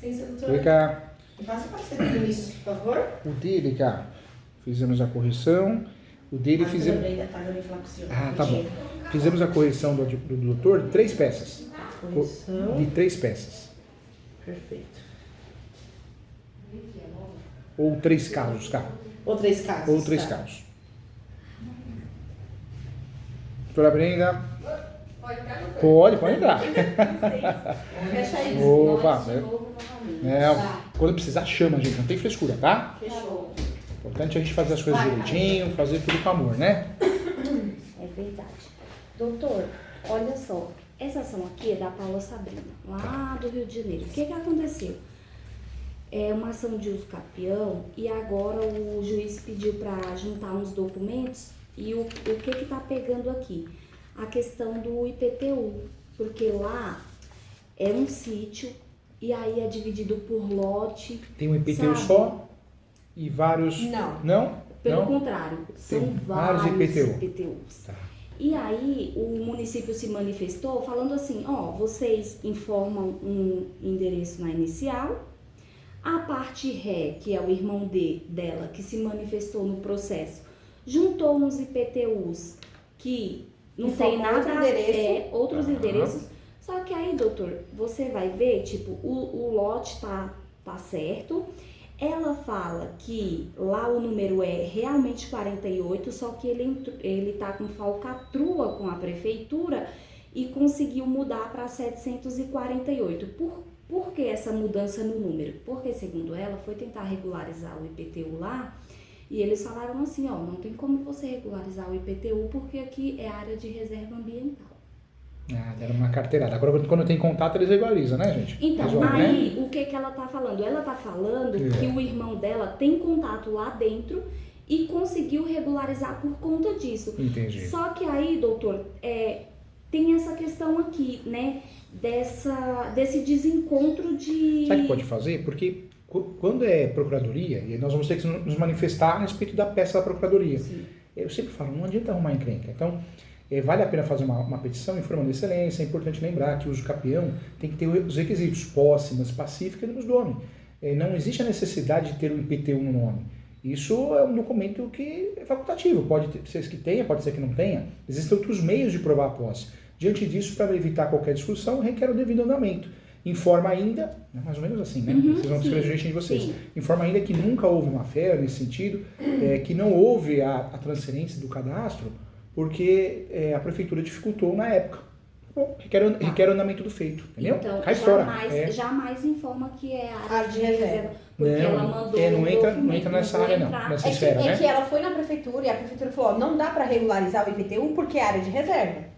licença, doutor. Vem cá. Passa para você, Vinícius, por favor. O dele, cá. Fizemos a correção. O dele fizemos... Ah, tá bom. Fizemos a correção do doutor de 3 peças. Correção. De 3 peças. Perfeito. Ou 3 casos, cá. Ou 3 casos. Ou 3 tá. casos. Doutora Brenda. Pode entrar. Fecha isso. Opa, quando precisar, chama, gente. Não tem frescura, tá? Fechou. Importante a gente fazer as coisas direitinho, fazer tudo com amor, né? É verdade. Doutor, olha só. Essa ação aqui é da Paula Sabrina, lá do Rio de Janeiro. O que aconteceu? É uma ação de uso capião e agora o juiz pediu para juntar uns documentos e o que está pegando aqui? A questão do IPTU, porque lá é um sítio e aí é dividido por lote. Tem um IPTU só e vários... Não. Não? Pelo Não? contrário, são Tem vários IPTU. IPTUs. Tá. E aí o município se manifestou falando assim, ó, vocês informam um endereço na inicial, a parte ré, que é o irmão dela, que se manifestou no processo, juntou uns IPTUs que não tem nada a ver, outros endereços, só que aí, doutor, você vai ver, tipo, o lote tá certo. Ela fala que lá o número é realmente 48, só que ele tá com falcatrua com a prefeitura e conseguiu mudar para 748. Por que essa mudança no número? Porque, segundo ela, foi tentar regularizar o IPTU lá e eles falaram assim, ó, não tem como você regularizar o IPTU porque aqui é área de reserva ambiental. Ah, deram uma carteirada. Agora, quando tem contato, eles regularizam, né, gente? Então, Resolve, aí, né? o que ela tá falando? Ela tá falando que o irmão dela tem contato lá dentro e conseguiu regularizar por conta disso. Entendi. Só que aí, doutor, tem essa questão aqui, né? Desse desencontro de... Sabe o que pode fazer? Porque quando é procuradoria, e nós vamos ter que nos manifestar a respeito da peça da procuradoria. Sim. Eu sempre falo, não adianta arrumar encrenca. Então, vale a pena fazer uma petição informando a excelência. É importante lembrar que o uso capião tem que ter os requisitos posse, mas pacífica e nos nome. Não existe a necessidade de ter o IPTU no nome. Isso é um documento que é facultativo. Pode ser que tenha, pode ser que não tenha. Existem outros meios de provar a posse. Diante disso, para evitar qualquer discussão, requer o devido andamento. Informa ainda, mais ou menos assim, né? Vocês vão escrever o jeitinho de vocês. Sim. Informa ainda que nunca houve uma fé nesse sentido, que não houve a transferência do cadastro, porque a prefeitura dificultou na época. Bom, requer o andamento do feito, entendeu? Então, Cai jamais informa que é área de reserva. reserva. Porque ela mandou não entra nessa área, não. Nessa esfera, né? Que ela foi na prefeitura e a prefeitura falou, ó, não dá para regularizar o IPTU porque é área de reserva.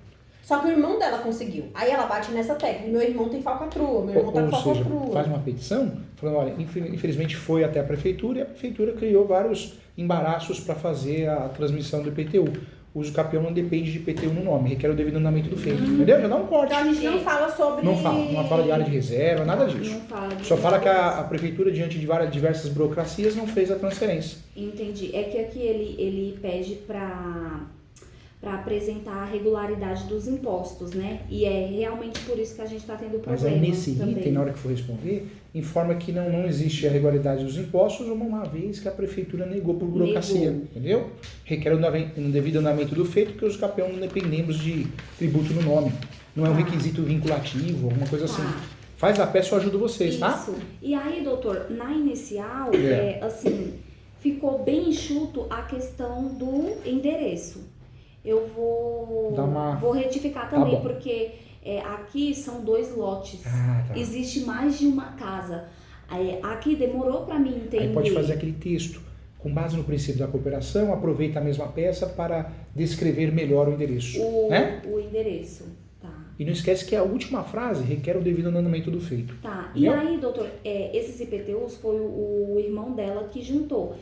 Só que o irmão dela conseguiu. Aí ela bate nessa técnica. Meu irmão tem falcatrua, meu irmão tá com falcatrua. Faz uma petição, falando, olha, infelizmente foi até a prefeitura e a prefeitura criou vários embaraços para fazer a transmissão do IPTU. O uso capião não depende de IPTU no nome, requer o devido andamento do feito, entendeu? Já dá um corte. Então a gente não fala sobre... Não fala de área de reserva, nada disso. Só fala que a prefeitura, diante de diversas burocracias, não fez a transferência. Entendi. É que aqui ele pede para apresentar a regularidade dos impostos, né? E é realmente por isso que a gente está tendo problema. Mas aí nesse também. item, na hora que for responder, informa que não existe a regularidade dos impostos, uma vez que a prefeitura negou por burocracia, entendeu? Requer um devido andamento do feito, porque os capião não dependemos de tributo no nome. Não é um requisito vinculativo, alguma coisa assim. Faz a peça, eu ajudo vocês, tá? Isso. E aí, doutor, na inicial, assim, ficou bem enxuto a questão do endereço. Eu vou retificar também, porque aqui são 2 lotes. Tá. Existe mais de uma casa. Aqui demorou para mim entender. Aí pode fazer aquele texto. Com base no princípio da cooperação, aproveita a mesma peça para descrever melhor o endereço. Né? O endereço. Tá. E não esquece que a última frase requer o devido andamento do feito. Tá. Entendeu? E aí, doutor, esses IPTUs foi o irmão dela que juntou.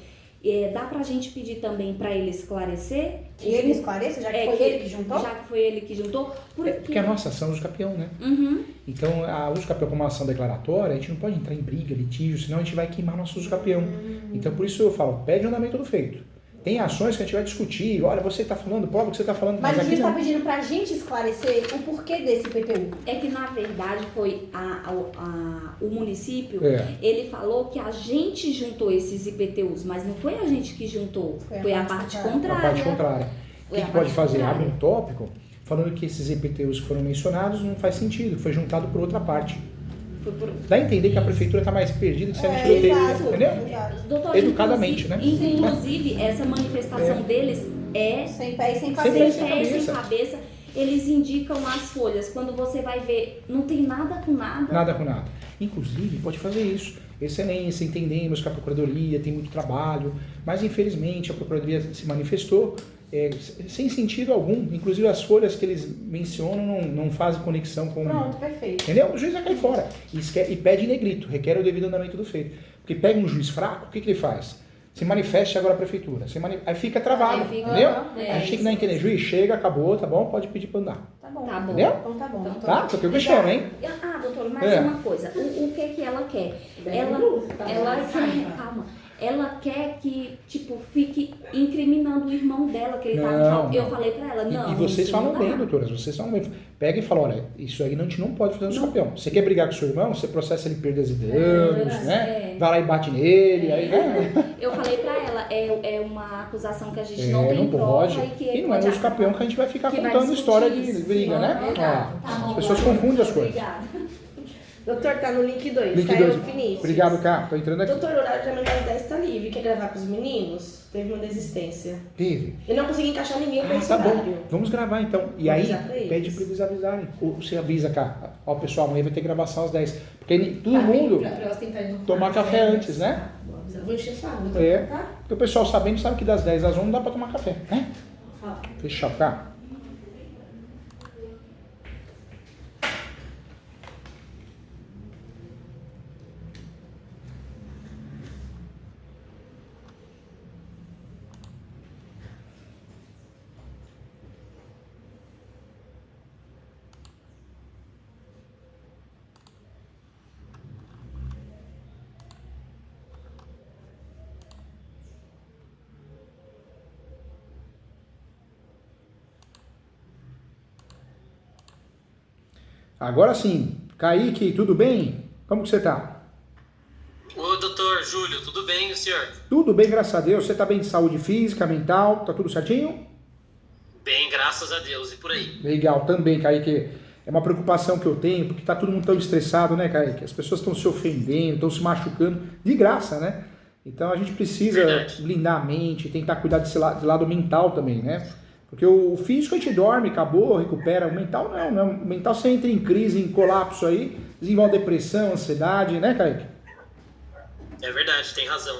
Dá pra gente pedir também pra ele esclarecer? Que ele esclareça, já que foi ele que juntou? Já que foi ele que juntou. Porque a nossa ação é uso capião, né? Uhum. Então, a uso capião como uma ação declaratória, a gente não pode entrar em briga, litígio, senão a gente vai queimar nosso uso capião. Então, por isso eu falo, pede o andamento do feito. Tem ações que a gente vai discutir. Olha, você está falando, prova que você está falando. Mas o aqui juiz está não. pedindo pra gente esclarecer o porquê desse IPTU. É que, na verdade, foi o município, É. ele falou que a gente juntou esses IPTUs, mas não foi a gente que juntou, foi a parte A contrária. parte contrária. O Foi que a pode parte fazer? contrária. Abre um tópico falando que esses IPTUs que foram mencionados não faz sentido, foi juntado por outra parte. Foi por... Dá a entender que a prefeitura está mais perdida que se a gente exato, entendeu? exato. Doutor, Educadamente, inclusive, essa manifestação deles é Sem pé e sem Sem sem pé e sem cabeça. pé e sem cabeça. cabeça. Eles indicam as folhas. Quando você vai ver, não tem nada com nada. Nada com nada. Inclusive, pode fazer isso. Excelência, entendemos que a Procuradoria tem muito trabalho, mas infelizmente a Procuradoria se manifestou sem sentido algum. Inclusive as folhas que eles mencionam não fazem conexão com... Pronto, perfeito. Entendeu? O juiz vai cair fora. E pede em negrito, requer o devido andamento do feito. Porque pega um juiz fraco, o que ele faz? Se manifeste agora a prefeitura. Aí fica travado, Aí fica- entendeu? É, A gente tem que dar a entender. Juiz, chega, acabou, tá bom? Pode pedir pra andar. Tá bom. Tá bom. Entendeu? Então tá bom. Então, doutor. Tá? Porque eu me chamo, hein? Doutor, mais É. uma coisa. O que ela quer? Ela quer, calma. Ela quer que, tipo, fique incriminando o irmão dela, que ele Não, Eu não. falei pra ela, não. E vocês isso falam não bem, dá. doutoras, vocês falam bem. Pega e fala, olha, isso aí a gente não pode fazer no escapião. Você quer brigar com seu irmão, você processa ele perdas e danos, né? Vai lá e bate nele, aí... Eu falei pra ela, é uma acusação que a gente não tem não prova pode. e que E não é pode no escapião que a gente vai ficar que vai contando discutir história de isso. briga, né? Não, Ó, tá as bom, pessoas agora. confundem as coisas. Obrigada. Doutor, tá no link 2. Link Caio 2. Vinícius. Obrigado, Cá. Tô entrando aqui. Doutor, o horário de amanhã às 10 tá livre. Quer gravar com os meninos? Teve uma desistência. Teve. Eu não consegui encaixar ninguém pra esse Tá bom. horário. Vamos gravar então. E Vou aí, avisar pra eles. pede pra eles avisarem. Ou você avisa, Cá. Ó, pessoal, amanhã vai ter gravação às 10. Porque todo Tá bem, mundo pra elas tentarem tomar café antes, né? Vou avisar. Vou encher sua água, É. tá? Porque o pessoal sabendo sabe que das 10 às 11 não dá pra tomar café, né? Fala. Fechar, Cá. Agora sim. Kaique, tudo bem? Como que você tá? Ô, doutor Júlio, tudo bem, e o senhor? Tudo bem, graças a Deus. Você tá bem de saúde física, mental? Tá tudo certinho? Bem, graças a Deus, e por aí? Legal, também, Kaique. É uma preocupação que eu tenho, porque tá todo mundo tão estressado, né, Kaique? As pessoas estão se ofendendo, estão se machucando, de graça, né? Então a gente precisa Verdade. blindar a mente, tentar cuidar desse lado mental também, né? Porque o físico a gente dorme, acabou, recupera. O mental não, né? O mental você entra em crise, em colapso aí, desenvolve depressão, ansiedade, né, Kaique? É verdade, tem razão.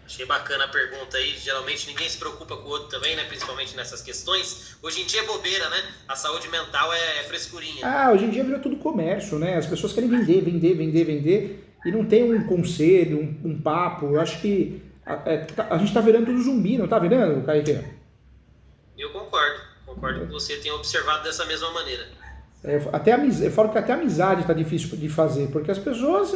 Achei bacana a pergunta aí. Geralmente ninguém se preocupa com o outro também, né? Principalmente nessas questões. Hoje em dia é bobeira, né? A saúde mental é frescurinha. Ah, hoje em dia virou tudo comércio, né? As pessoas querem vender e não tem um conselho, um papo. Eu acho que a gente tá virando tudo zumbi, não tá virando, Kaique? Eu concordo que você tenha observado dessa mesma maneira. Eu falo que até a amizade tá difícil de fazer, porque as pessoas,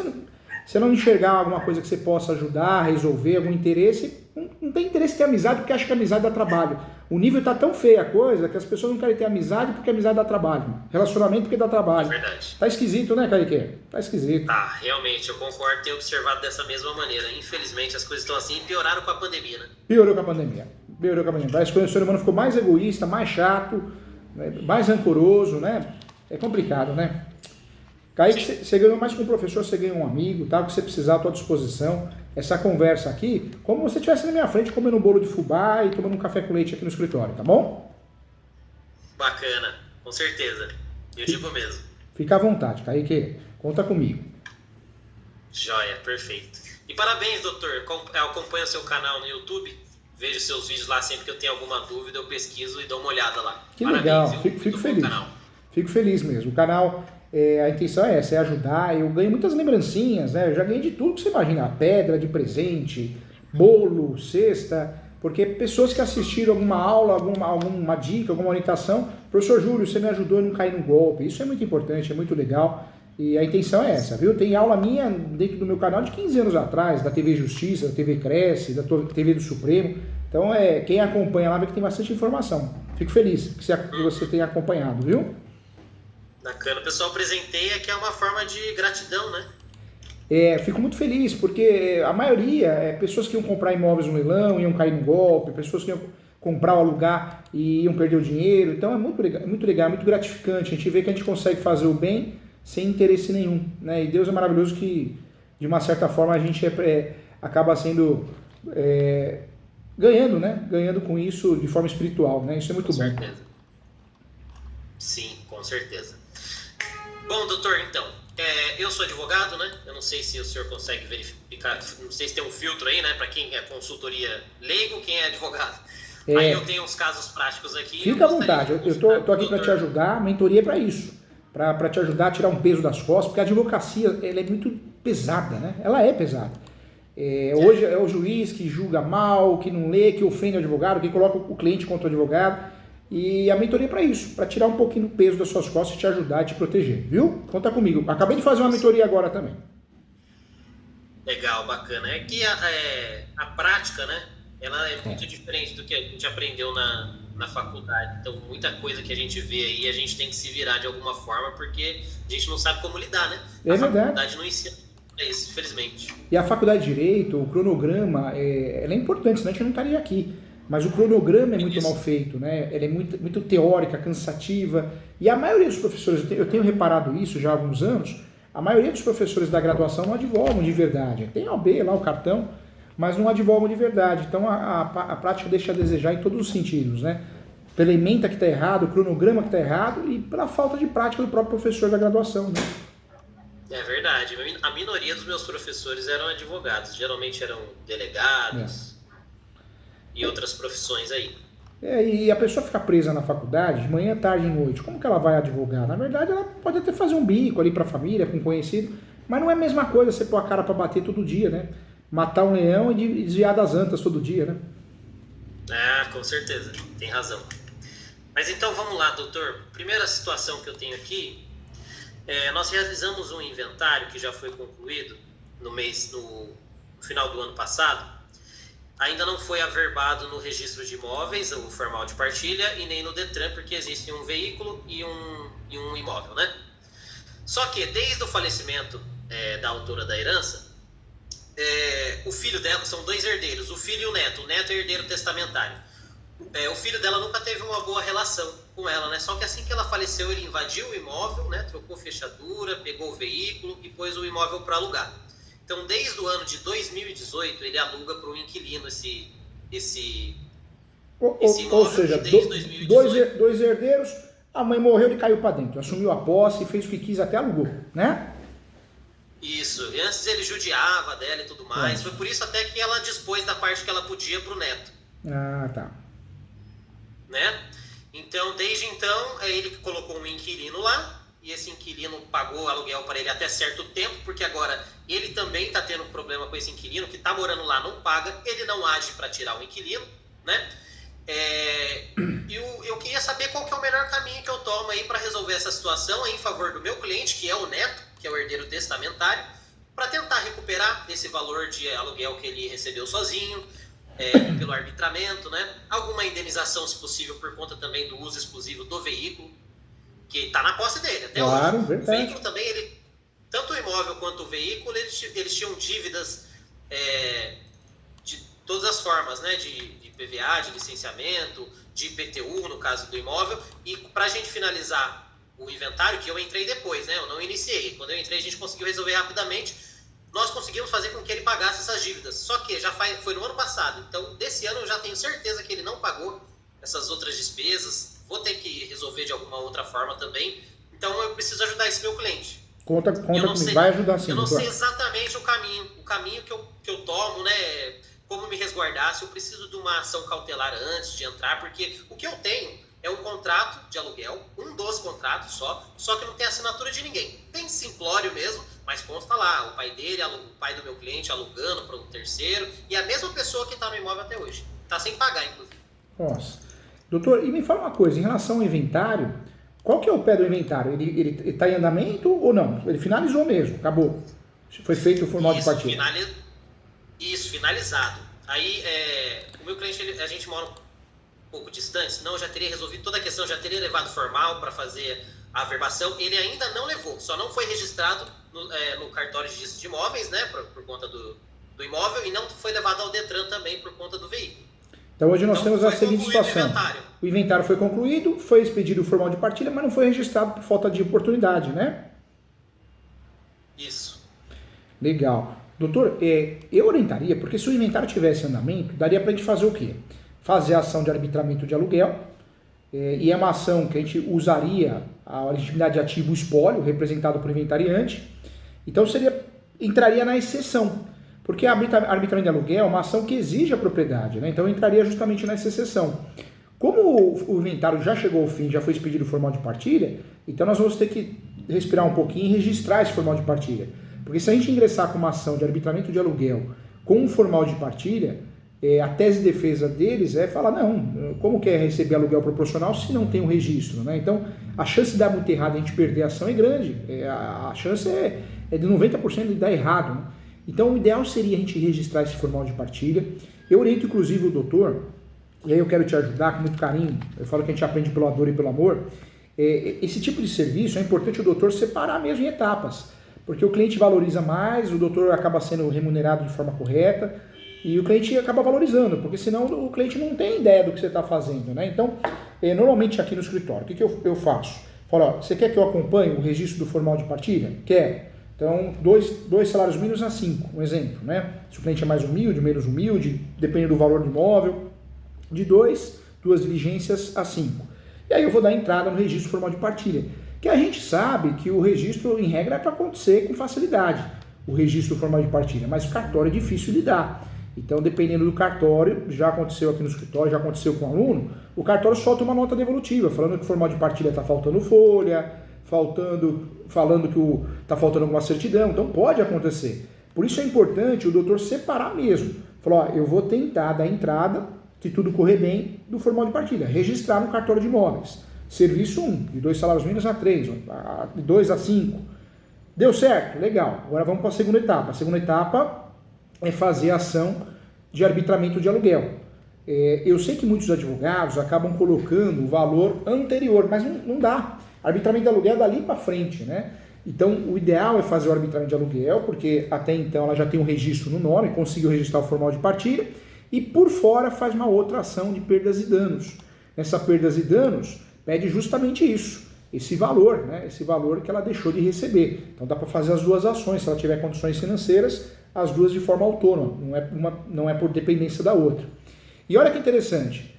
se não enxergar alguma coisa que você possa ajudar, resolver, algum interesse, não tem interesse em ter amizade porque acha que a amizade dá trabalho. O nível tá tão feio a coisa que as pessoas não querem ter amizade porque a amizade dá trabalho. Relacionamento porque dá trabalho. É verdade. Tá esquisito, né, Kaique? Tá esquisito. Tá, realmente, eu concordo ter observado dessa mesma maneira. Infelizmente as coisas estão assim e pioraram com a pandemia, né? Piorou com a pandemia. Parece que o ser humano ficou mais egoísta, mais chato, né, mais rancoroso, né? É complicado, né? Kaique, você ganhou mais que um professor, você ganhou um amigo, tá? O que você precisar, à tua disposição. Essa conversa aqui, como você estivesse na minha frente comendo um bolo de fubá e tomando um café com leite aqui no escritório, tá bom? Bacana, com certeza. Eu digo mesmo. Fica à vontade, Kaique. Conta comigo. Joia, perfeito. E parabéns, doutor. Eu acompanho o seu canal no YouTube. Vejo seus vídeos lá sempre que eu tenho alguma dúvida, eu pesquiso e dou uma olhada lá. Que Parabéns, legal, viu? fico Muito bom feliz. canal. Fico feliz mesmo. O canal, a intenção é essa, é ajudar. Eu ganho muitas lembrancinhas, né? Eu já ganhei de tudo que você imagina. Pedra de presente, bolo, cesta. Porque pessoas que assistiram alguma aula, alguma dica, alguma orientação, professor Júlio, você me ajudou a não cair no golpe. Isso é muito importante, é muito legal. E a intenção é essa, viu? Tem aula minha dentro do meu canal de 15 anos atrás, da TV Justiça, da TV Cresce, da TV do Supremo. Então, quem acompanha lá vê que tem bastante informação. Fico feliz que você tenha acompanhado, viu? Bacana. O pessoal presenteia, que é uma forma de gratidão, né? Fico muito feliz, porque a maioria pessoas que iam comprar imóveis no leilão, iam cair no golpe, pessoas que iam comprar ou alugar e iam perder o dinheiro. Então é muito legal, muito gratificante. A gente vê que a gente consegue fazer o bem sem interesse nenhum, né? E Deus é maravilhoso que, de uma certa forma, a gente acaba sendo ganhando, né? Ganhando com isso de forma espiritual, né? Isso é muito bom. Com certeza. Sim, com certeza. Bom, doutor, então, eu sou advogado, né? Eu não sei se o senhor consegue verificar, não sei se tem um filtro aí, né? Para quem é consultoria leigo, quem é advogado. Aí eu tenho uns casos práticos aqui. Fica à vontade, eu tô aqui para te ajudar, a mentoria é para isso. Para te ajudar a tirar um peso das costas, porque a advocacia ela é muito pesada, né? Ela é pesada. Hoje é o juiz que julga mal, que não lê, que ofende o advogado, que coloca o cliente contra o advogado. E a mentoria é para isso, para tirar um pouquinho do peso das suas costas e te ajudar e te proteger, viu? Conta comigo. Acabei de fazer uma mentoria agora também. Legal, bacana. É que a prática, né? Ela é muito diferente do que a gente aprendeu na faculdade. Então, muita coisa que a gente vê aí, a gente tem que se virar de alguma forma, porque a gente não sabe como lidar, né? A faculdade não ensina isso, infelizmente. E a faculdade de Direito, o cronograma, ela é importante, senão a gente não estaria aqui. Mas o cronograma é muito mal feito, né? Ela é muito teórica, cansativa. E a maioria dos professores, eu tenho reparado isso já há alguns anos, a maioria dos professores da graduação não advogam de verdade. Tem a OAB lá, o cartão, mas não advogam de verdade. Então a prática deixa a desejar em todos os sentidos, né? Pela ementa que está errado, o cronograma que está errado e pela falta de prática do próprio professor da graduação, né? É verdade. A minoria dos meus professores eram advogados. Geralmente eram delegados e outras profissões aí. E a pessoa fica presa na faculdade, de manhã, tarde e noite. Como que ela vai advogar? Na verdade, ela pode até fazer um bico ali para a família, com um conhecido, mas não é a mesma coisa você pôr a cara para bater todo dia, né? Matar um leão e desviar das antas todo dia, né? Com certeza. Tem razão. Mas então vamos lá, doutor. Primeira situação que eu tenho aqui, nós realizamos um inventário que já foi concluído no final do ano passado. Ainda não foi averbado no registro de imóveis, o formal de partilha, e nem no Detran, porque existe um veículo e um imóvel, né? Só que desde o falecimento da autora da herança, o filho dela, são dois herdeiros, o filho e o neto é herdeiro testamentário. O filho dela nunca teve uma boa relação com ela, né? Só que assim que ela faleceu, ele invadiu o imóvel, né? Trocou fechadura, pegou o veículo e pôs o imóvel para alugar. Então, desde o ano de 2018, ele aluga para um inquilino esse imóvel. Ou seja, desde 2018, dois herdeiros, a mãe morreu e caiu para dentro. Assumiu a posse e fez o que quis, até alugou, né? Isso. E antes ele judiava dela e tudo mais. Foi por isso até que ela dispôs da parte que ela podia para o neto. Ah, tá. Né? Então, desde então, ele colocou um inquilino lá. E esse inquilino pagou aluguel para ele até certo tempo, porque agora ele também está tendo um problema com esse inquilino, que está morando lá, não paga, ele não age para tirar o inquilino, né? Eu queria saber qual que é o melhor caminho que eu tomo aí para resolver essa situação em favor do meu cliente, que é o neto, que é o herdeiro testamentário, para tentar recuperar esse valor de aluguel que ele recebeu sozinho, pelo arbitramento, né? Alguma indenização, se possível, por conta também do uso exclusivo do veículo, que está na posse dele até claro, hoje. Verdade. O veículo também, tanto o imóvel quanto o veículo, eles tinham dívidas de todas as formas, né? De PVA, de licenciamento, de IPTU, no caso do imóvel. E para a gente finalizar o inventário, que eu entrei depois, né? Eu não iniciei. Quando eu entrei, a gente conseguiu resolver rapidamente. Nós conseguimos fazer com que ele pagasse essas dívidas. Só que foi no ano passado. Então, desse ano, eu já tenho certeza que ele não pagou essas outras despesas. Vou ter que resolver de alguma outra forma também. Então, eu preciso ajudar esse meu cliente. Conta comigo, vai ajudar sim. Eu não sei exatamente o caminho que eu tomo, né? Como me resguardar, se eu preciso de uma ação cautelar antes de entrar, porque o que eu tenho é um contrato de aluguel, um dos contratos só que não tem assinatura de ninguém. Bem simplório mesmo, mas consta lá, o pai dele, o pai do meu cliente alugando para um terceiro, e a mesma pessoa que está no imóvel até hoje. Está sem pagar, inclusive. Nossa. Doutor, e me fala uma coisa, em relação ao inventário, qual que é o pé do inventário? Ele está em andamento ou não? Ele finalizou mesmo, acabou. Foi feito o formal de partilha. Isso, finalizado. Aí, o o meu cliente, a gente mora um pouco distante, senão eu já teria resolvido toda a questão, já teria levado formal para fazer a averbação. Ele ainda não levou, só não foi registrado no cartório de registro de imóveis, né, por conta do imóvel, e não foi levado ao Detran também por conta do veículo. Então hoje nós temos a foi seguinte concluído situação. O inventário foi concluído, foi expedido o formal de partilha, mas não foi registrado por falta de oportunidade, né? Isso. Legal. Doutor, eu orientaria, porque se o inventário tivesse em andamento, daria para a gente fazer o quê? Fazer a ação de arbitramento de aluguel, e é uma ação que a gente usaria a legitimidade de ativo espólio, representado por inventariante. Então entraria na exceção, porque arbitramento de aluguel é uma ação que exige a propriedade, né? Então entraria justamente nessa exceção. Como o inventário já chegou ao fim, já foi expedido o formal de partilha, então nós vamos ter que respirar um pouquinho e registrar esse formal de partilha. Porque se a gente ingressar com uma ação de arbitramento de aluguel com um formal de partilha, a tese de defesa deles é falar, não, como que é receber aluguel proporcional se não tem um registro, né? Então, a chance de dar muito errado e a gente perder a ação é grande. A chance é de 90% de dar errado, né? Então, o ideal seria a gente registrar esse formal de partilha. Eu oriento, inclusive, o doutor, e aí eu quero te ajudar com muito carinho, eu falo que a gente aprende pela dor e pelo amor. Esse tipo de serviço é importante o doutor separar mesmo em etapas, porque o cliente valoriza mais, o doutor acaba sendo remunerado de forma correta e o cliente acaba valorizando, porque senão o cliente não tem ideia do que você está fazendo, né? Então, normalmente aqui no escritório, o que eu faço? Falo, ó, você quer que eu acompanhe o registro do formal de partilha? Quer. Então, dois salários mínimos a 5, um exemplo, né? Se o cliente é mais humilde, menos humilde, dependendo do valor do imóvel, de 2 diligências a 5. E aí eu vou dar entrada no registro formal de partilha, que a gente sabe que o registro, em regra, é para acontecer com facilidade, o registro formal de partilha, mas o cartório é difícil de dar. Então, dependendo do cartório, já aconteceu aqui no escritório, já aconteceu com o aluno, o cartório solta uma nota devolutiva, falando que o formal de partilha está faltando folha, falando que está faltando alguma certidão, então pode acontecer. Por isso é importante o doutor separar mesmo. Falar, ó, eu vou tentar dar entrada, se tudo correr bem, do formal de partilha, registrar no cartório de imóveis. Serviço 1, de 2 salários mínimos a 3, de 2 a 5. Deu certo? Legal. Agora vamos para a segunda etapa. A segunda etapa é fazer a ação de arbitramento de aluguel. Eu sei que muitos advogados acabam colocando o valor anterior, mas não dá. Arbitramento de aluguel é dali para frente, né? Então, o ideal é fazer o arbitramento de aluguel, porque até então ela já tem um registro no nome, conseguiu registrar o formal de partilha, e por fora faz uma outra ação de perdas e danos. Nessa perdas e danos, pede justamente isso, esse valor, né? Esse valor que ela deixou de receber. Então dá para fazer as duas ações, se ela tiver condições financeiras, as duas de forma autônoma, não é por dependência da outra. E olha que interessante,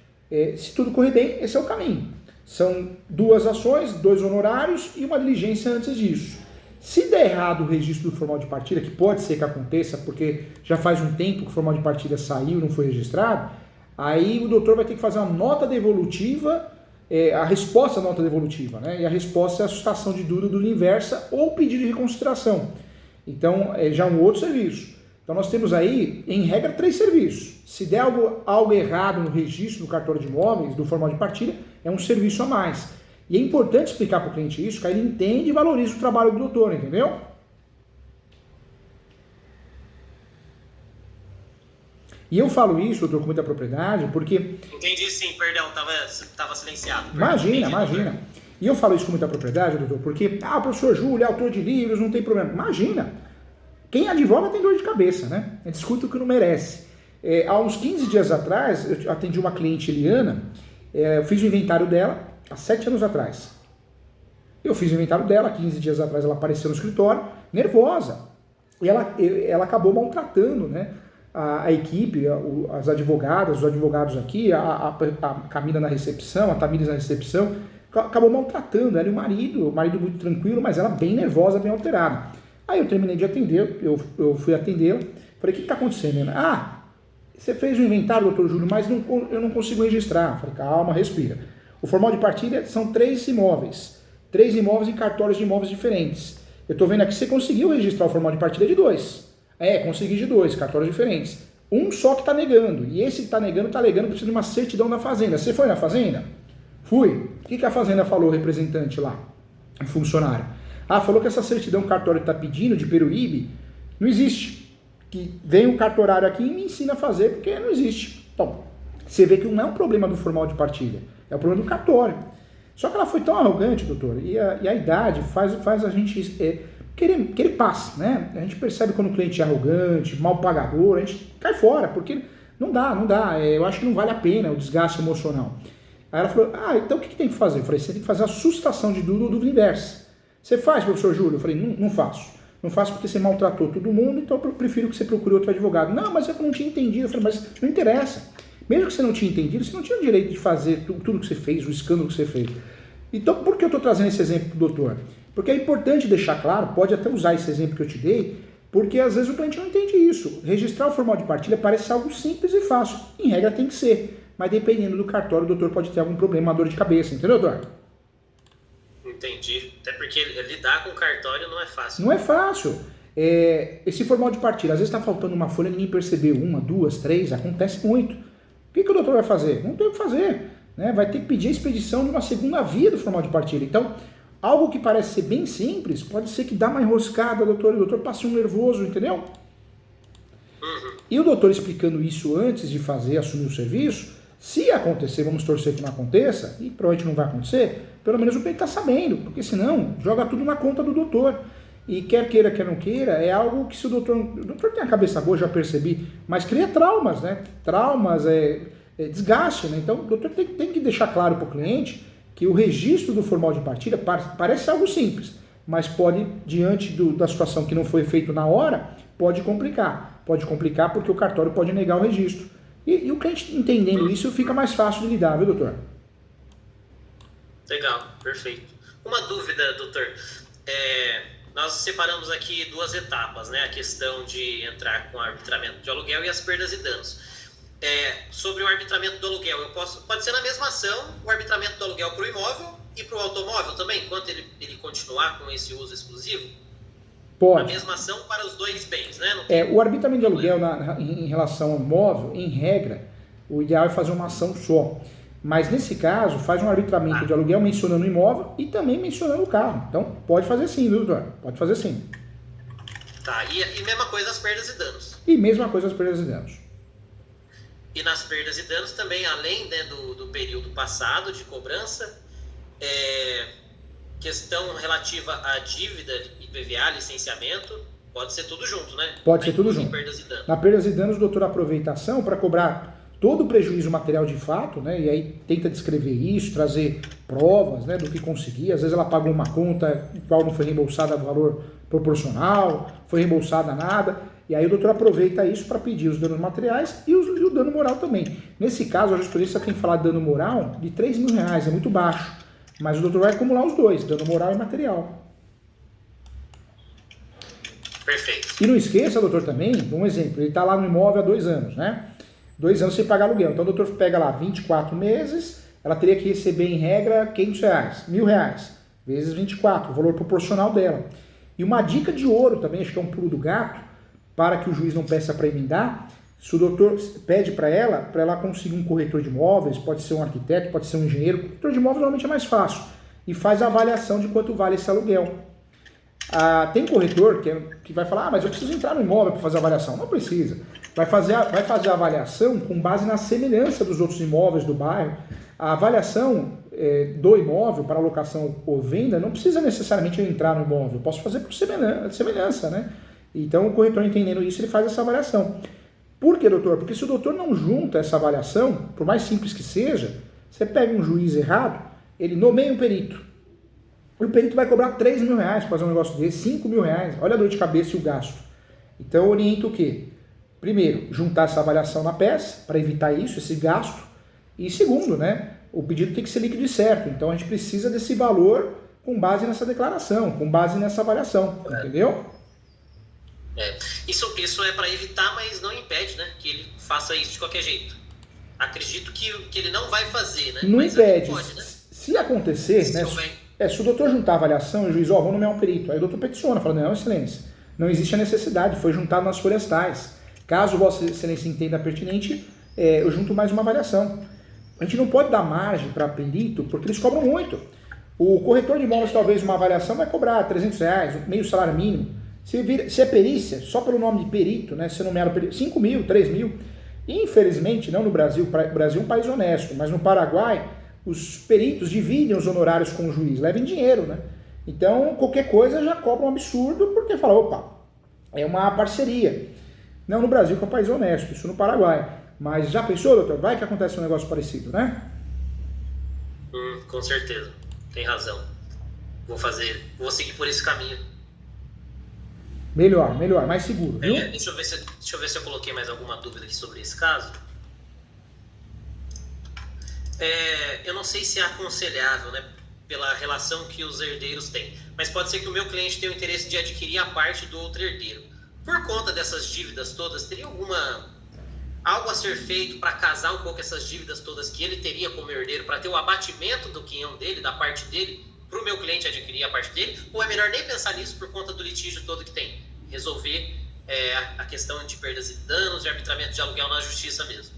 se tudo correr bem, esse é o caminho. São 2 ações, 2 honorários e uma diligência antes disso. Se der errado o registro do formal de partilha, que pode ser que aconteça, porque já faz um tempo que o formal de partilha saiu e não foi registrado, aí o doutor vai ter que fazer uma nota devolutiva, a resposta à nota devolutiva, né? E a resposta é a sustação de dúvida do inversa ou pedido de reconsideração. Então, já um outro serviço. Então, nós temos aí, em regra, 3 serviços. Se der algo errado no registro do cartório de imóveis, do formal de partilha, é um serviço a mais. E é importante explicar para o cliente isso, que aí ele entende e valoriza o trabalho do doutor, entendeu? E eu falo isso, doutor, com muita propriedade, porque... Entendi sim, perdão, estava silenciado. Imagina. E eu falo isso com muita propriedade, doutor, porque, o professor Júlio é autor de livros, não tem problema. Imagina, quem advoga tem dor de cabeça, né? A gente escuta o que não merece. Há uns 15 dias atrás, eu atendi uma cliente, Eliana, eu fiz o inventário dela, há 7 anos atrás. Eu fiz o inventário dela, 15 dias atrás ela apareceu no escritório, nervosa. E ela acabou maltratando, né? A equipe, as advogadas, os advogados aqui, a Camila na recepção, a Tamires na recepção, acabou maltratando ela e o marido muito tranquilo, mas ela bem nervosa, bem alterada. Aí eu terminei de atender, eu fui atendê-la, falei, o que está acontecendo, Ana? Você fez o inventário, doutor Júlio, mas eu não consigo registrar. Falei, calma, respira. O formal de partilha são 3 imóveis em cartórios de imóveis diferentes. Eu estou vendo aqui que você conseguiu registrar o formal de partilha de 2. Consegui de 2, cartórios diferentes. Um só que está negando. E esse que está negando, que precisa de uma certidão da fazenda. Você foi na fazenda? Fui. O que a fazenda falou, o representante lá? O funcionário. Falou que essa certidão que o cartório está pedindo de Peruíbe não existe. Que vem um cartorário aqui e me ensina a fazer, porque não existe. Então, Você vê que não é um problema do formal de partilha, é o problema do cartório. Só que ela foi tão arrogante, doutor, e a idade faz a gente querer paz, né? A gente percebe quando o cliente é arrogante, mal pagador, a gente cai fora, porque não dá, eu acho que não vale a pena o desgaste emocional. Aí ela falou, então o que tem que fazer? Eu falei, você tem que fazer a sustação de dúvida ou dúvida inversa. Você faz, professor Júlio? Eu falei, não faço. Não faço porque você maltratou todo mundo, então eu prefiro que você procure outro advogado. Não, mas eu não tinha entendido. Eu falei, mas não interessa. Mesmo que você não tinha entendido, você não tinha o direito de fazer tudo que você fez, o escândalo que você fez. Então, por que eu estou trazendo esse exemplo para o doutor? Porque é importante deixar claro, pode até usar esse exemplo que eu te dei, porque às vezes o cliente não entende isso. Registrar o formal de partilha parece algo simples e fácil. Em regra tem que ser. Mas dependendo do cartório, o doutor pode ter algum problema, uma dor de cabeça. Entendeu, doutor? Entendi. Até porque lidar com cartório não é fácil. Não é fácil. Esse formal de partilha, às vezes está faltando uma folha, ninguém percebeu. 1, 2, 3, acontece muito. O que o doutor vai fazer? Não tem o que fazer. Né? Vai ter que pedir a expedição de uma segunda via do formal de partilha. Então, algo que parece ser bem simples, pode ser que dá uma enroscada, doutor, e o doutor passe um nervoso, entendeu? Uhum. E o doutor explicando isso antes de assumir o serviço, se acontecer, vamos torcer que não aconteça, e provavelmente não vai acontecer, pelo menos o cliente está sabendo, porque senão joga tudo na conta do doutor. E quer queira, quer não queira, é algo que se o doutor tem a cabeça boa, já percebi, mas cria traumas, né? Traumas, desgaste, né? Então o doutor tem que deixar claro para o cliente que o registro do formal de partilha parece algo simples, mas pode, diante da situação que não foi feito na hora, pode complicar. Pode complicar porque o cartório pode negar o registro. E o cliente entendendo isso fica mais fácil de lidar, viu, doutor? Legal, perfeito. Uma dúvida, doutor. Nós separamos aqui 2 etapas, né? A questão de entrar com arbitramento de aluguel e as perdas e danos. Sobre o arbitramento do aluguel, pode ser na mesma ação o arbitramento do aluguel para o imóvel e para o automóvel também, enquanto ele continuar com esse uso exclusivo? Pode. A mesma ação para os 2 bens, né? O arbitramento de aluguel em relação ao imóvel, em regra, o ideal é fazer uma ação só. Mas nesse caso, faz um arbitramento de aluguel mencionando o imóvel e também mencionando o carro. Então, pode fazer sim, viu, doutor? Pode fazer sim. Tá, e mesma coisa as perdas e danos. E mesma coisa as perdas e danos. E nas perdas e danos também, além, né, do período passado de cobrança, questão relativa à dívida, IPVA, licenciamento, pode ser tudo junto, né? Pode ser tudo junto. Perdas e danos. Na perdas e danos, o doutor aproveita a ação para cobrar todo o prejuízo material de fato, né? E aí tenta descrever isso, trazer provas, né, do que conseguir. Às vezes ela pagou uma conta qual não foi reembolsada a valor proporcional, foi reembolsada nada. E aí o doutor aproveita isso para pedir os danos materiais e o dano moral também. Nesse caso, a jurisprudência tem que falar de dano moral de R$3.000, é muito baixo. Mas o doutor vai acumular os dois, dano moral e material. Perfeito. E não esqueça, doutor, também, um exemplo, ele está lá no imóvel há 2 anos, né? 2 anos sem pagar aluguel. Então o doutor pega lá 24 meses, ela teria que receber em regra R$500, R$1.000, vezes 24, o valor proporcional dela. E uma dica de ouro também, acho que é um pulo do gato, para que o juiz não peça para emendar, se o doutor pede para ela conseguir um corretor de imóveis, pode ser um arquiteto, pode ser um engenheiro, o corretor de imóveis normalmente é mais fácil, e faz a avaliação de quanto vale esse aluguel. Tem corretor que vai falar, mas eu preciso entrar no imóvel para fazer a avaliação. Não precisa. Vai fazer a avaliação com base na semelhança dos outros imóveis do bairro. A avaliação do imóvel para locação ou venda não precisa necessariamente eu entrar no imóvel. Eu posso fazer por semelhança, né? Então o corretor entendendo isso, ele faz essa avaliação. Por que, doutor? Porque se o doutor não junta essa avaliação, por mais simples que seja, você pega um juiz errado, ele nomeia um perito. O perito vai cobrar R$3.000 para fazer um negócio desse, R$5.000. Olha a dor de cabeça e o gasto. Então eu oriento o quê? Primeiro, juntar essa avaliação na peça, para evitar isso, esse gasto. E segundo, né, o pedido tem que ser líquido e certo. Então a gente precisa desse valor com base nessa declaração, com base nessa avaliação. Entendeu? Isso é para evitar, mas não impede, né, que ele faça isso de qualquer jeito. Acredito que ele não vai fazer, né? Não mas impede. Pode, né? Se acontecer, né? Se o doutor juntar a avaliação e o juiz, vamos nomear um perito, aí o doutor peticiona, fala, não, excelência, não existe a necessidade, foi juntado nas folhas tais. Caso vossa excelência entenda pertinente, eu junto mais uma avaliação. A gente não pode dar margem para perito, porque eles cobram muito. O corretor de imóveis, talvez, uma avaliação vai cobrar R$300, meio salário mínimo. Se é perícia, só pelo nome de perito, né, se nomear o perito, 5.000, 3.000. Infelizmente, não no Brasil, o Brasil é um país honesto, mas no Paraguai, os peritos dividem os honorários com o juiz, levam dinheiro, né? Então, qualquer coisa já cobra um absurdo, porque fala, opa, é uma parceria. Não no Brasil, que é um país honesto, isso no Paraguai. Mas já pensou, doutor? Vai que acontece um negócio parecido, né? Com certeza, tem razão. Vou seguir por esse caminho. Melhor, mais seguro, viu? Deixa eu ver se eu coloquei mais alguma dúvida aqui sobre esse caso. Eu não sei se é aconselhável, né, pela relação que os herdeiros têm, mas pode ser que o meu cliente tenha o interesse de adquirir a parte do outro herdeiro. Por conta dessas dívidas todas, teria algo a ser feito para casar um pouco essas dívidas todas que ele teria como herdeiro, para ter o abatimento do quinhão dele, da parte dele, para o meu cliente adquirir a parte dele? Ou é melhor nem pensar nisso por conta do litígio todo que tem? Resolver a questão de perdas e danos e arbitramento de aluguel na justiça mesmo.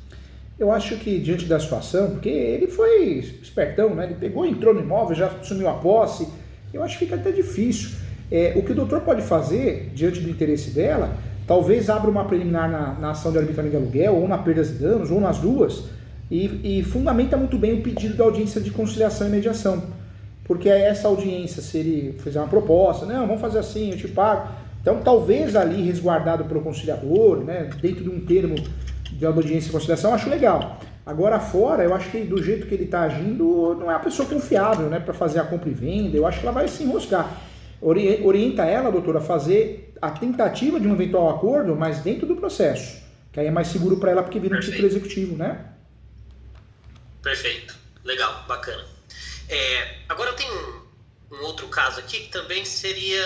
Eu acho que diante da situação, porque ele foi espertão, né? Ele pegou, entrou no imóvel, já assumiu a posse, eu acho que fica até difícil. O que o doutor pode fazer, diante do interesse dela, talvez abra uma preliminar na ação de arbitramento de aluguel, ou na perdas e danos, ou nas duas, e fundamenta muito bem o pedido da audiência de conciliação e mediação. Porque essa audiência, se ele fizer uma proposta, não, vamos fazer assim, eu te pago. Então, talvez ali, resguardado pelo conciliador, né, dentro de um termo de audiência e conciliação, eu acho legal. Agora, fora, eu acho que do jeito que ele está agindo, não é uma pessoa confiável, né, para fazer a compra e venda. Eu acho que ela vai se enroscar. Orienta ela, doutora, a fazer a tentativa de um eventual acordo, mas dentro do processo. Que aí é mais seguro para ela, porque vira um título executivo, né? Perfeito. Legal, bacana. Agora eu tenho um outro caso aqui que também seria,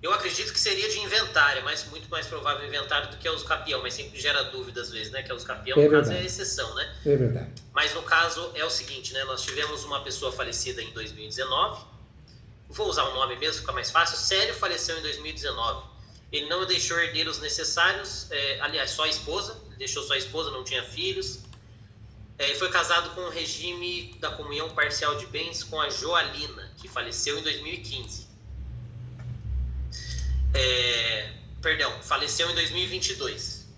eu acredito que seria de inventário, mas muito mais provável inventário do que a usucapião, mas sempre gera dúvida às vezes, né? Que a usucapião, no caso, é a exceção, né? É verdade. Mas no caso é o seguinte, né? Nós tivemos uma pessoa falecida em 2019, vou usar o nome mesmo, fica mais fácil. Célio faleceu em 2019. Ele não deixou herdeiros necessários, aliás, só a esposa, ele deixou só a esposa, não tinha filhos. Ele foi casado com o regime da comunhão parcial de bens com a Joalina, que faleceu em 2015. Faleceu em 2022.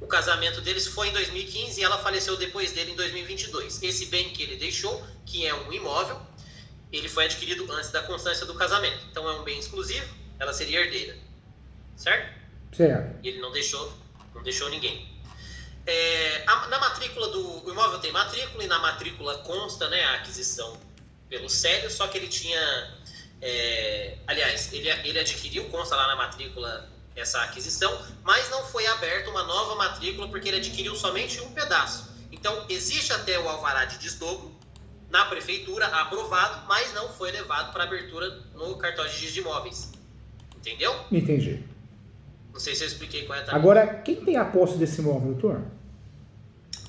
O casamento deles foi em 2015 e ela faleceu depois dele em 2022. Esse bem que ele deixou, que é um imóvel, ele foi adquirido antes da constância do casamento. Então é um bem exclusivo, ela seria herdeira. Certo? Certo. E ele não deixou ninguém. Na matrícula o imóvel tem matrícula e na matrícula consta, né, a aquisição pelo Célio, só que ele tinha, ele adquiriu, consta lá na matrícula essa aquisição, mas não foi aberta uma nova matrícula porque ele adquiriu somente um pedaço. Então existe até o alvará de desdobro na prefeitura aprovado, mas não foi levado para abertura no cartório de registro de imóveis. Entendeu? Entendi. Não sei se eu expliquei corretamente. Agora, quem tem a posse desse imóvel, doutor?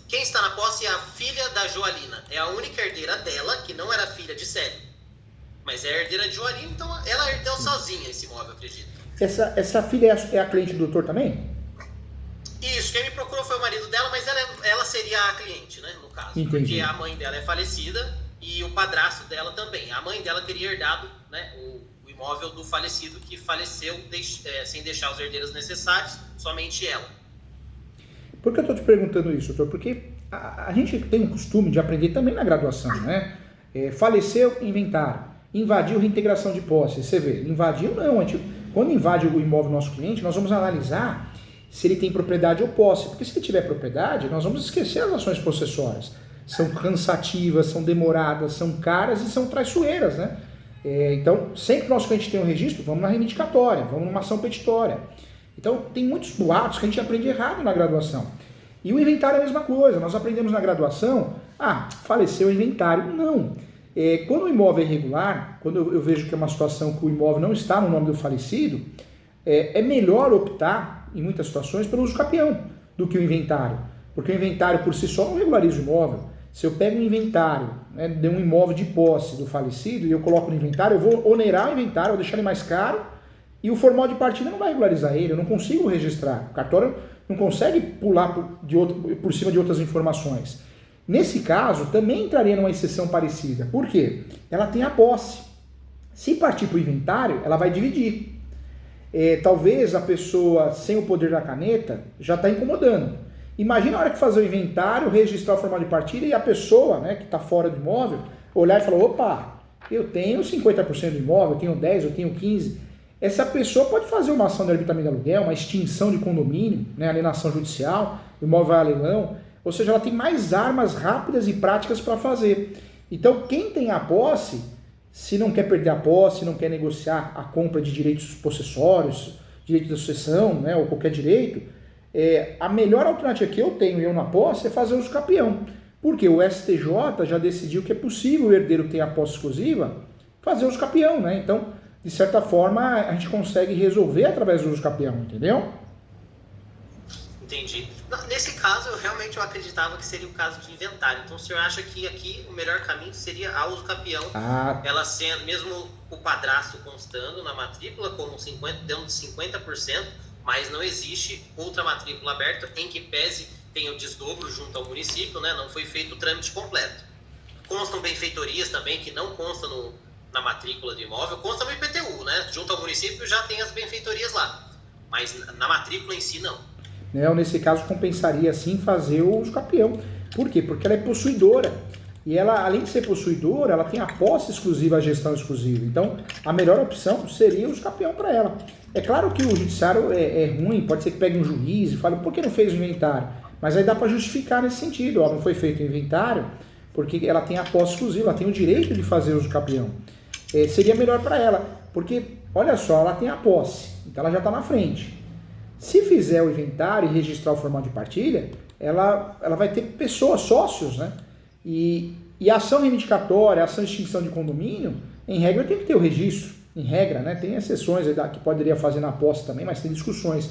Quem está na posse é a filha da Joalina. É a única herdeira dela, que não era filha de Célio. Mas é a herdeira de Joalina, então ela herdou sozinha esse imóvel, acredito. Essa filha é a cliente do doutor também? Isso, quem me procurou foi o marido dela, mas ela seria a cliente, né, no caso. Entendi. Porque a mãe dela é falecida e o padrasto dela também. A mãe dela teria herdado, né, o imóvel do falecido, que faleceu sem deixar os herdeiros necessários, somente ela. Por que eu estou te perguntando isso, doutor? Porque a gente tem o costume de aprender também na graduação, né? Faleceu, inventário. Invadiu, reintegração de posse. Você vê, invadiu não. Quando invade o imóvel do nosso cliente, nós vamos analisar se ele tem propriedade ou posse. Porque se ele tiver propriedade, nós vamos esquecer as ações possessórias. São cansativas, são demoradas, são caras e são traiçoeiras, né? Então, sempre que o nosso cliente tem um registro, vamos na reivindicatória, vamos numa ação petitória. Então, tem muitos boatos que a gente aprende errado na graduação. E o inventário é a mesma coisa. Nós aprendemos na graduação, faleceu o inventário. Não. Quando o imóvel é irregular, quando eu vejo que é uma situação que o imóvel não está no nome do falecido, é melhor optar, em muitas situações, pelo uso capião do que o inventário. Porque o inventário, por si só, não regulariza o imóvel. Se eu pego um inventário, né, de um imóvel de posse do falecido e eu coloco no inventário, eu vou onerar o inventário, vou deixar ele mais caro e o formal de partida não vai regularizar ele, eu não consigo registrar. O cartório não consegue pular por cima de outras informações. Nesse caso, também entraria numa exceção parecida. Por quê? Ela tem a posse. Se partir para o inventário, ela vai dividir. Talvez a pessoa sem o poder da caneta já está incomodando. Imagina a hora que fazer o inventário, registrar o formal de partilha e a pessoa, né, que está fora do imóvel, olhar e falar, opa, eu tenho 50% do imóvel, eu tenho 10%, eu tenho 15%. Essa pessoa pode fazer uma ação de arbitramento de aluguel, uma extinção de condomínio, né, alienação judicial, o imóvel vai a leilão, ou seja, ela tem mais armas rápidas e práticas para fazer. Então, quem tem a posse, se não quer perder a posse, não quer negociar a compra de direitos possessórios, direito da sucessão, né, ou qualquer direito, a melhor alternativa que eu tenho, eu na posse, é fazer uso capião. Porque o STJ já decidiu que é possível o herdeiro que tem a posse exclusiva fazer uso capião, né? Então, de certa forma, a gente consegue resolver através do uso capião, entendeu? Entendi. Nesse caso, eu acreditava que seria o caso de inventário. Então, o senhor acha que aqui o melhor caminho seria a uso capião, ela sendo, mesmo o padrasto constando na matrícula, como dentro de 50%, mas não existe outra matrícula aberta, em que pese tem o desdobro junto ao município, né? Não foi feito o trâmite completo. Constam benfeitorias também, que não constam na matrícula do imóvel, consta no IPTU, né? Junto ao município já tem as benfeitorias lá, mas na matrícula em si não. Nesse caso, compensaria sim fazer o uso capião. Por quê? Porque ela é possuidora. E ela, além de ser possuidora, ela tem a posse exclusiva, a gestão exclusiva. Então, a melhor opção seria o uso capião para ela. É claro que o judiciário é ruim, pode ser que pegue um juiz e fale, por que não fez o inventário? Mas aí dá para justificar nesse sentido. Não foi feito o inventário porque ela tem a posse exclusiva, ela tem o direito de fazer o uso capião. Seria melhor para ela, porque, olha só, ela tem a posse, então ela já está na frente. Se fizer o inventário e registrar o formal de partilha, ela vai ter pessoas, sócios, né? E a ação reivindicatória, a ação de extinção de condomínio, em regra tem que ter o registro, em regra, né? Tem exceções que poderia fazer na posse também, mas tem discussões.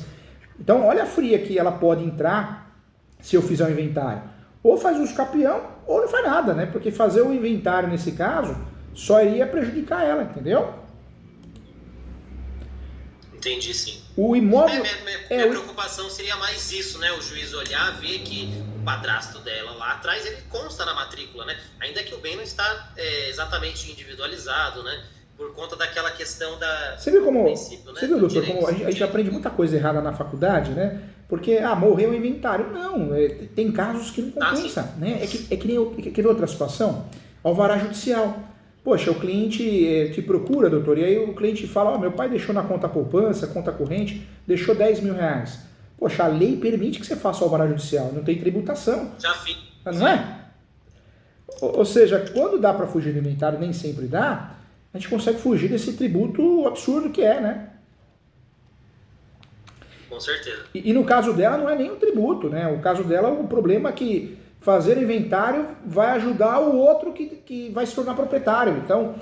Então, olha a fria que ela pode entrar se eu fizer o inventário. Ou faz uso capião, ou não faz nada, né? Porque fazer o inventário nesse caso só iria prejudicar ela, entendeu? Entendi, sim. O imóvel... Minha preocupação seria mais isso, né? O juiz olhar, ver que o padrasto dela lá atrás, ele consta na matrícula, né? Ainda que o bem não está exatamente individualizado, né? Por conta daquela questão da... Você viu como... princípio, né? Você viu, doutor, como a gente aprende muita coisa errada na faculdade, né? Porque, morreu o inventário. Não, tem casos que não compensa, né? Quer ver outra situação? Alvará judicial. Poxa, o cliente te procura, doutor, e aí o cliente fala, meu pai deixou na conta poupança, conta corrente, deixou 10 mil reais. Poxa, a lei permite que você faça o alvará judicial, não tem tributação. Já fiz. Não é? Ou seja, quando dá para fugir do inventário, nem sempre dá, a gente consegue fugir desse tributo absurdo que é, né? Com certeza. E no caso dela não é nem um tributo, né? O caso dela, o problema é que fazer inventário vai ajudar o outro que vai se tornar proprietário. Então,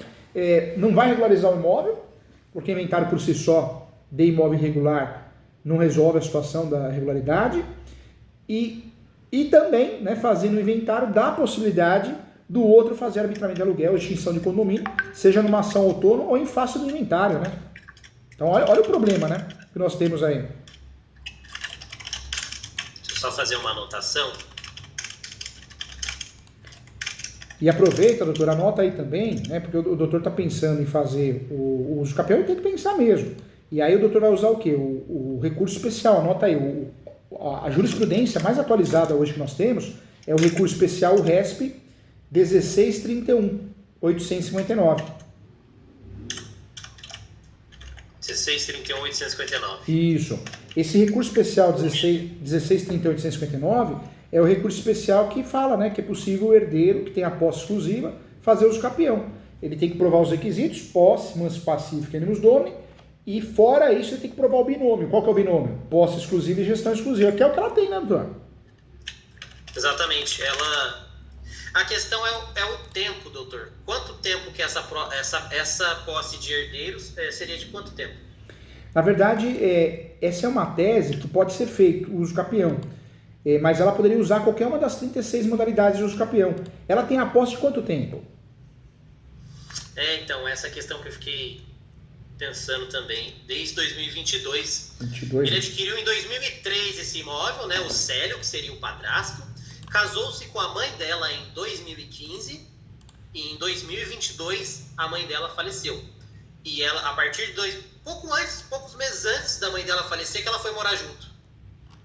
não vai regularizar o imóvel, porque inventário por si só de imóvel irregular não resolve a situação da regularidade. E também, né, fazendo o inventário, dá a possibilidade do outro fazer arbitramento de aluguel, extinção de condomínio, seja numa ação autônoma ou em face do inventário, né? Então, olha o problema, né, que nós temos aí. Deixa eu só fazer uma anotação. E aproveita, doutor, anota aí também, né? Porque o doutor está pensando em fazer o uso capião e tem que pensar mesmo. E aí o doutor vai usar o quê? O recurso especial, anota aí. A jurisprudência mais atualizada hoje que nós temos é o recurso especial, o RESP 1631.859. 1631.859. Isso. Esse recurso especial 1631.859 é o recurso especial que fala, né, que é possível o herdeiro, que tem a posse exclusiva, fazer uso capião. Ele tem que provar os requisitos, posse, manso pacífico e animus domini, e fora isso ele tem que provar o binômio. Qual que é o binômio? Posse exclusiva e gestão exclusiva, que é o que ela tem, né, doutor? Exatamente. A questão é o tempo, doutor. Quanto tempo que essa posse de herdeiros seria de quanto tempo? Na verdade, essa é uma tese que pode ser feito, o uso capião. Mas ela poderia usar qualquer uma das 36 modalidades de uso capião. Ela tem a posse de quanto tempo? Então, essa questão que eu fiquei pensando também, desde 2022. 22. Ele adquiriu em 2003 esse imóvel, né, o Célio, que seria o padrasto, casou-se com a mãe dela em 2015 e em 2022 a mãe dela faleceu. E ela, a partir de poucos meses antes da mãe dela falecer, que ela foi morar junto.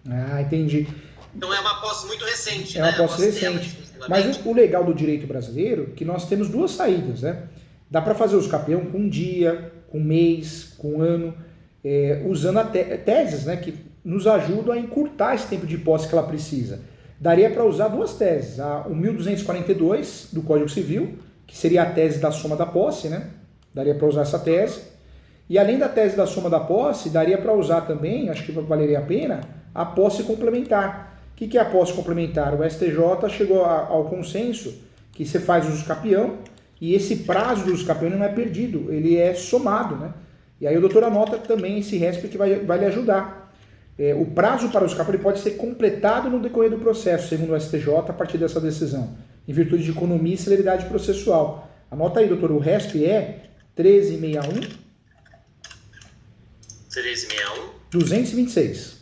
Ah, entendi. Então é uma posse muito recente, É né? uma posse dela, recente. exclusivamente. Mas o legal do direito brasileiro é que nós temos duas saídas, né? Dá para fazer uso capião com um dia, com um mês, com um ano, usando teses, né, que nos ajudam a encurtar esse tempo de posse que ela precisa. Daria para usar duas teses. O 1242 do Código Civil, que seria a tese da soma da posse, né? Daria para usar essa tese. E além da tese da soma da posse, daria para usar também, acho que valeria a pena, a posse complementar. O que é a posse complementar? O STJ chegou ao consenso que você faz uso capião e esse prazo do uso capião não é perdido, ele é somado, né? E aí o doutor anota também esse RESP que vai lhe ajudar. O prazo para o uso capião pode ser completado no decorrer do processo, segundo o STJ, a partir dessa decisão, em virtude de economia e celeridade processual. Anota aí, doutor, o RESP é 1361 1361 226.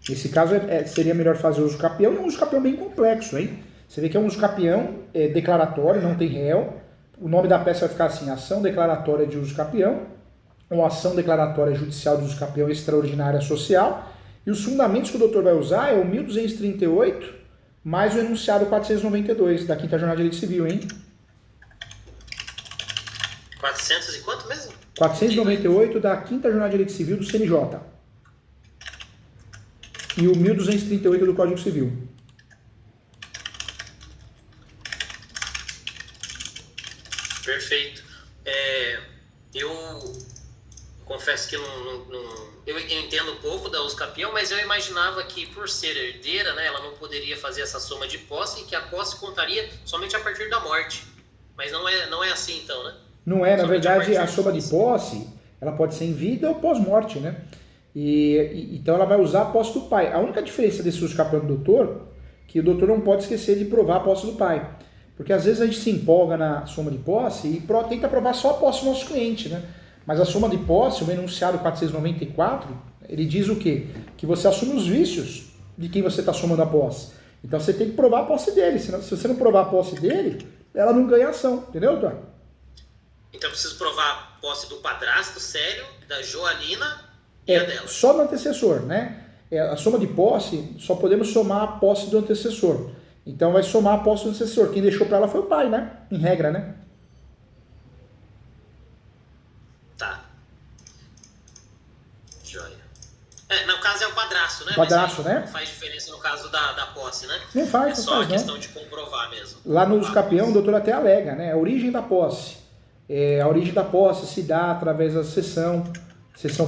Nesse caso seria melhor fazer uso capião, e um uso capião bem complexo, hein? Você vê que é um uso capião declaratório, não tem réu. O nome da peça vai ficar assim: ação declaratória de uso capião, ou ação declaratória judicial de uso capião extraordinária social. E os fundamentos que o doutor vai usar é o 1238 mais o enunciado 492 da 5ª Jornada de Direito Civil, hein? 400 e quanto mesmo? 498 da 5ª Jornada de Direito Civil do CNJ. E o 1238 do Código Civil. Perfeito. Eu confesso que eu entendo um pouco da uso capião, mas eu imaginava que por ser herdeira, né, ela não poderia fazer essa soma de posse e que a posse contaria somente a partir da morte. Mas não é assim então, né? Não é, na Somente verdade, a a partir soma de posse, ela pode ser em vida ou pós-morte, né? Então ela vai usar a posse do pai. A única diferença desse uso capião do doutor, que o doutor não pode esquecer de provar a posse do pai. Porque às vezes a gente se empolga na soma de posse e tenta provar só a posse do nosso cliente, né? Mas a soma de posse, o enunciado 494, ele diz o quê? Que você assume os vícios de quem você está somando a posse. Então você tem que provar a posse dele. Senão, se você não provar a posse dele, ela não ganha ação. Entendeu, doutor? Então eu preciso provar a posse do padrasto, Célio, da Joalina e a dela. Só do antecessor, né? A soma de posse, só podemos somar a posse do antecessor. Então vai somar a posse do antecessor. Quem deixou para ela foi o pai, né? Em regra, né? Tá. Joia. No caso é o padrasto, né? O padrasto, mas aí né? Não faz diferença no caso da posse, né? Não faz, É não só faz, a não. questão de comprovar mesmo. Lá no uso capião, o doutor até alega, né? A origem da posse. A origem da posse se dá através da cessão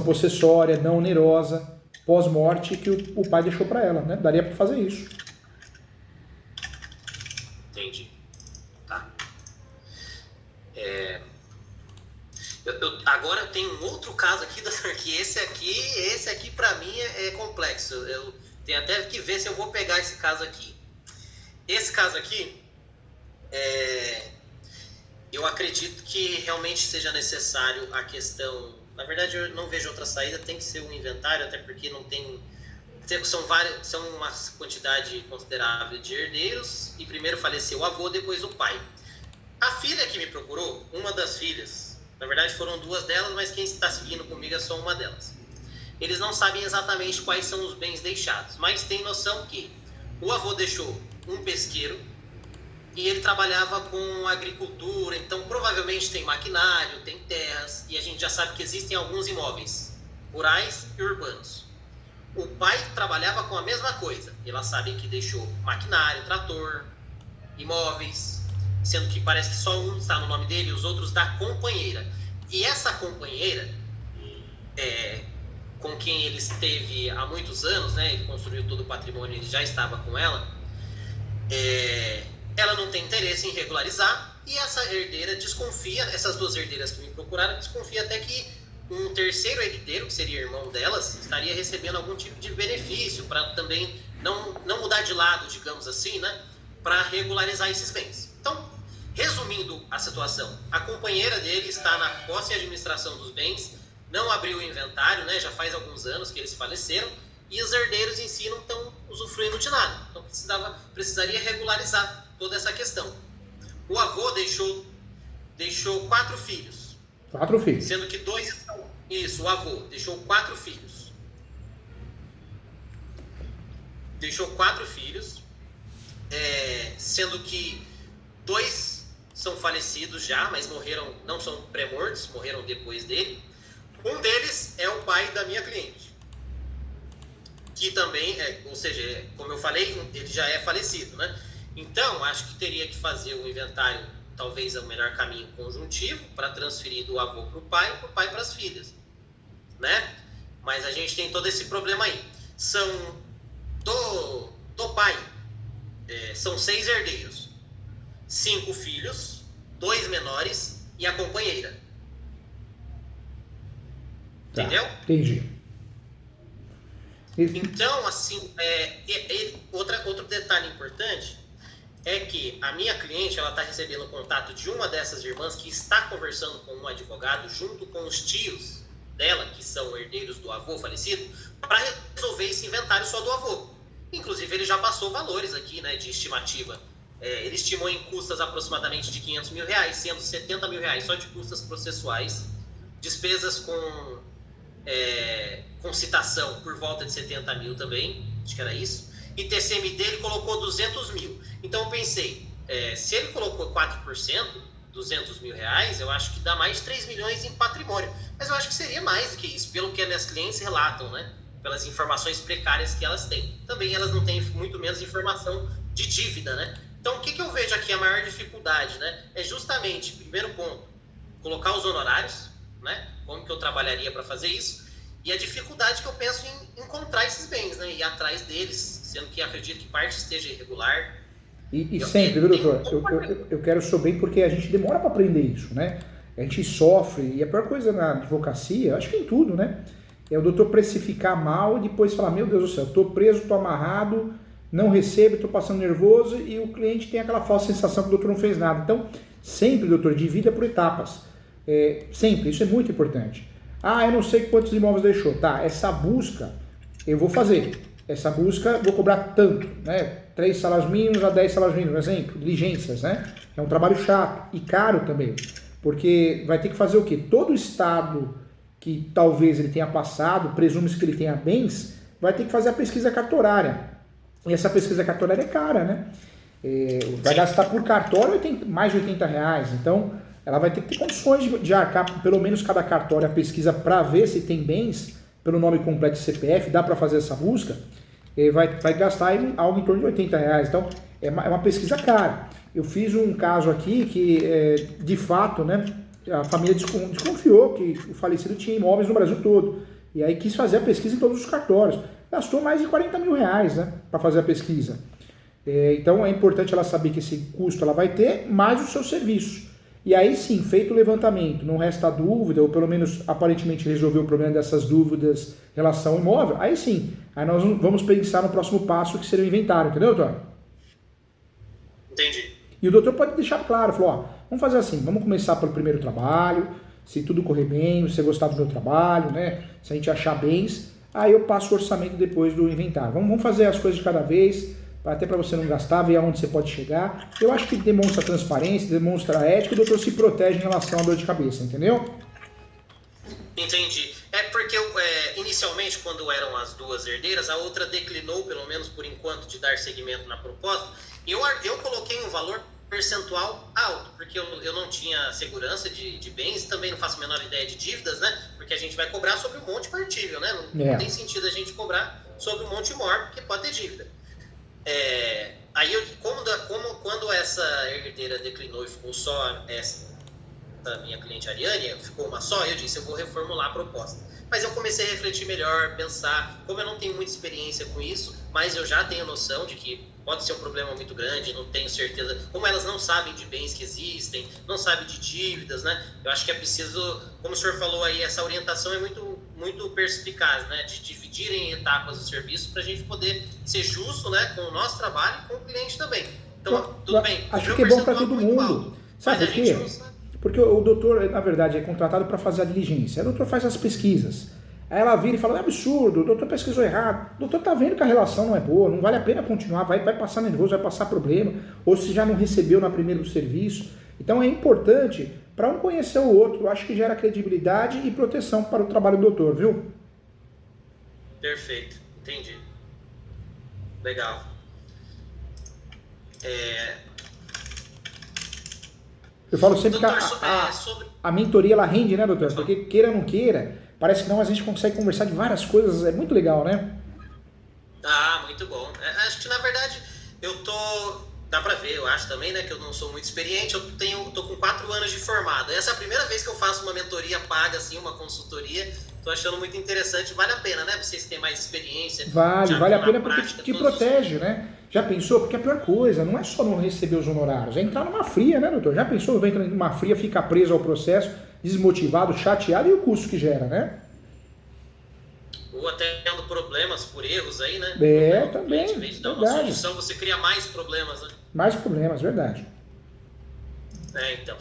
possessória, não onerosa, pós-morte, que o pai deixou para ela, né? Daria para fazer isso. Entendi. Tá. Agora tem um outro caso aqui, doutor, que esse aqui para mim é complexo. Eu tenho até que ver se eu vou pegar esse caso aqui. Esse caso aqui, eu acredito que realmente seja necessário a questão. Na verdade, eu não vejo outra saída, tem que ser um inventário, até porque não tem. São uma quantidade considerável de herdeiros, e primeiro faleceu o avô, depois o pai. A filha que me procurou, uma das filhas, na verdade foram duas delas, mas quem está seguindo comigo é só uma delas. Eles não sabem exatamente quais são os bens deixados, mas tem noção que o avô deixou um pesqueiro e ele trabalhava com agricultura, então provavelmente tem maquinário, tem terras, e a gente já sabe que existem alguns imóveis rurais e urbanos. O pai trabalhava com a mesma coisa, elas sabem que deixou maquinário, trator, imóveis, sendo que parece que só um está no nome dele e os outros da companheira. E essa companheira, com quem ele esteve há muitos anos, né, ele construiu todo o patrimônio, ele já estava com ela, ela não tem interesse em regularizar, e essa herdeira desconfia, essas duas herdeiras que me procuraram, desconfia até que um terceiro herdeiro, que seria irmão delas, estaria recebendo algum tipo de benefício, para também não mudar de lado, digamos assim, né, para regularizar esses bens. Então, resumindo a situação, a companheira dele está na posse e administração dos bens, não abriu o inventário, né, já faz alguns anos que eles faleceram, e os herdeiros em si não estão usufruindo de nada. Então precisaria regularizar toda essa questão. O avô deixou deixou 4 filhos. 4 filhos. Sendo que 2... Isso, o avô deixou 4 filhos. Deixou 4 filhos, sendo que 2 são falecidos já, mas morreram, não são pré-mortos, morreram depois dele. Um deles é o pai da minha cliente, que também, ou seja, como eu falei, ele já é falecido, né? Então, acho que teria que fazer o inventário, talvez é o melhor caminho conjuntivo, para transferir do avô para o pai para as filhas, né? Mas a gente tem todo esse problema aí. São do pai, são 6 herdeiros, 5 filhos, 2 menores e a companheira. Tá, entendeu? Entendi. Então, assim, outro detalhe importante é que a minha cliente, ela está recebendo o contato de uma dessas irmãs que está conversando com um advogado junto com os tios dela, que são herdeiros do avô falecido, para resolver esse inventário só do avô. Inclusive, ele já passou valores aqui, né, de estimativa. Ele estimou em custas aproximadamente de R$500 mil, sendo R$70 mil só de custas processuais, despesas com citação por volta de 70 mil também, acho que era isso, e TCMD ele colocou 200 mil. Então eu pensei, se ele colocou 4%, 200 mil reais, eu acho que dá mais de 3 milhões em patrimônio. Mas eu acho que seria mais do que isso, pelo que as minhas clientes relatam, né? Pelas informações precárias que elas têm. Também elas não têm muito menos informação de dívida, né? Então o que eu vejo aqui a maior dificuldade, né? É justamente, primeiro ponto, colocar os honorários, né? Como que eu trabalharia para fazer isso? E a dificuldade que eu penso em encontrar esses bens, né? Ir atrás deles, sendo que acredito que parte esteja irregular. E sempre, viu, doutor? Eu quero o seu bem porque a gente demora para aprender isso, né? A gente sofre, e a pior coisa na advocacia, acho que em tudo, né? É o doutor precificar mal e depois falar, meu Deus do céu, estou preso, estou amarrado, não recebo, estou passando nervoso, e o cliente tem aquela falsa sensação que o doutor não fez nada. Então, sempre, doutor, divida por etapas. Sempre, isso é muito importante. Ah, eu não sei quantos imóveis deixou. Tá, essa busca eu vou fazer. Essa busca vou cobrar tanto, né? 3 salários mínimos a 10 salários mínimos, por exemplo, diligências, né? É um trabalho chato e caro também, porque vai ter que fazer o quê? Todo o estado que talvez ele tenha passado, presume-se que ele tenha bens, vai ter que fazer a pesquisa cartorária. E essa pesquisa cartorária é cara, né? Vai gastar por cartório mais de R$80, então ela vai ter que ter condições de arcar, pelo menos cada cartório, a pesquisa para ver se tem bens, pelo nome completo de CPF, dá para fazer essa busca, vai gastar algo em torno de R$80. Então, é uma pesquisa cara. Eu fiz um caso aqui que, de fato, né, a família desconfiou que o falecido tinha imóveis no Brasil todo. E aí quis fazer a pesquisa em todos os cartórios. Gastou mais de R$40 mil, né, para fazer a pesquisa. Então, é importante ela saber que esse custo ela vai ter, mais o seu serviço. E aí sim, feito o levantamento, não resta dúvida, ou pelo menos aparentemente resolveu o problema dessas dúvidas em relação ao imóvel, aí sim, aí nós vamos pensar no próximo passo, que seria o inventário, entendeu, doutor? Entendi. E o doutor pode deixar claro, falou, vamos fazer assim, vamos começar pelo primeiro trabalho, se tudo correr bem, se você gostar do meu trabalho, né, se a gente achar bens, aí eu passo o orçamento depois do inventário. Vamos fazer as coisas de cada vez, até para você não gastar, ver aonde você pode chegar. Eu acho que demonstra transparência, demonstra ética, o doutor se protege em relação à dor de cabeça, entendeu? Entendi. Porque inicialmente, quando eram as 2 herdeiras, a outra declinou, pelo menos por enquanto, de dar seguimento na proposta. Eu coloquei um valor percentual alto, porque eu não tinha segurança de bens, também não faço a menor ideia de dívidas, né? Porque a gente vai cobrar sobre o monte partível, né? Não tem sentido a gente cobrar sobre o monte maior, porque pode ter dívida. Aí, quando essa herdeira declinou e ficou só essa minha cliente Ariane, ficou uma só, eu disse, eu vou reformular a proposta. Mas eu comecei a refletir melhor, pensar, como eu não tenho muita experiência com isso, mas eu já tenho noção de que pode ser um problema muito grande, não tenho certeza, como elas não sabem de bens que existem, não sabem de dívidas, né? Eu acho que é preciso, como o senhor falou aí, essa orientação é muito, muito perspicaz, né? De dividir em etapas o serviço para a gente poder ser justo, né? Com o nosso trabalho e com o cliente também. Então, tudo bem. Acho que é bom para todo mundo. Sabe por quê? Porque o doutor, na verdade, é contratado para fazer a diligência. Aí o doutor faz as pesquisas. Aí ela vira e fala, é absurdo, o doutor pesquisou errado. O doutor tá vendo que a relação não é boa, não vale a pena continuar, vai passar nervoso, vai passar problema, ou se já não recebeu no primeiro serviço. Então é importante para um conhecer o outro. Eu acho que gera credibilidade e proteção para o trabalho do doutor, viu? Perfeito, entendi. Legal. Eu falo sempre Doutor, que a mentoria ela rende, né, doutor? Porque queira ou não queira, parece que não, mas a gente consegue conversar de várias coisas, é muito legal, né? Ah, muito bom. Acho que na verdade dá pra ver, eu acho também, né, que eu não sou muito experiente, tô com 4 anos de formado. Essa é a primeira vez que eu faço uma mentoria paga, assim, uma consultoria. Tô achando muito interessante, vale a pena, né? Vocês que têm mais experiência. Vale a pena porque te protege, né? Já pensou? Porque a pior coisa não é só não receber os honorários, é entrar numa fria, né, doutor? Já pensou, entra numa fria, fica preso ao processo, desmotivado, chateado e o custo que gera, né? Ou até tendo problemas por erros aí, né? Também, em vez de dar uma solução, você cria mais problemas, né? Mais problemas, verdade. Então.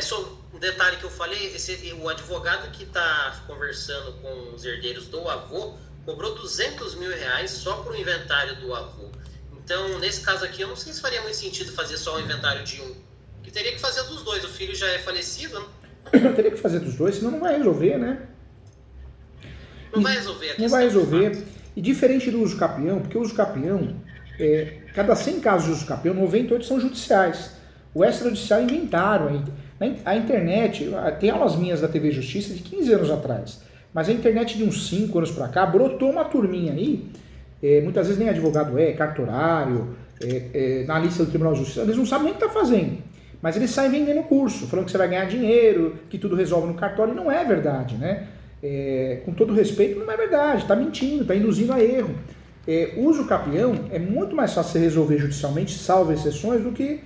Só um detalhe que eu falei, o advogado que está conversando com os herdeiros do avô cobrou R$200 mil só para o inventário do avô. Então, nesse caso aqui, eu não sei se faria muito sentido fazer só o inventário de um. Que teria que fazer dos dois. O filho já é falecido, né? Teria que fazer dos dois, senão não vai resolver, né? Não vai resolver a questão. Não vai resolver. E diferente do uso capião, porque o uso capião, cada 100 casos de uso capião, 98 são judiciais. O extrajudicial é inventário ainda. A internet, tem aulas minhas da TV Justiça de 15 anos atrás, mas a internet de uns 5 anos pra cá, brotou uma turminha aí, muitas vezes nem advogado cartorário, na lista do Tribunal de Justiça, eles não sabem nem o que tá fazendo, mas eles saem vendendo curso, falando que você vai ganhar dinheiro, que tudo resolve no cartório, e não é verdade, né? Com todo respeito, não é verdade, está mentindo, está induzindo a erro. O uso capião é muito mais fácil você resolver judicialmente, salvo exceções, do que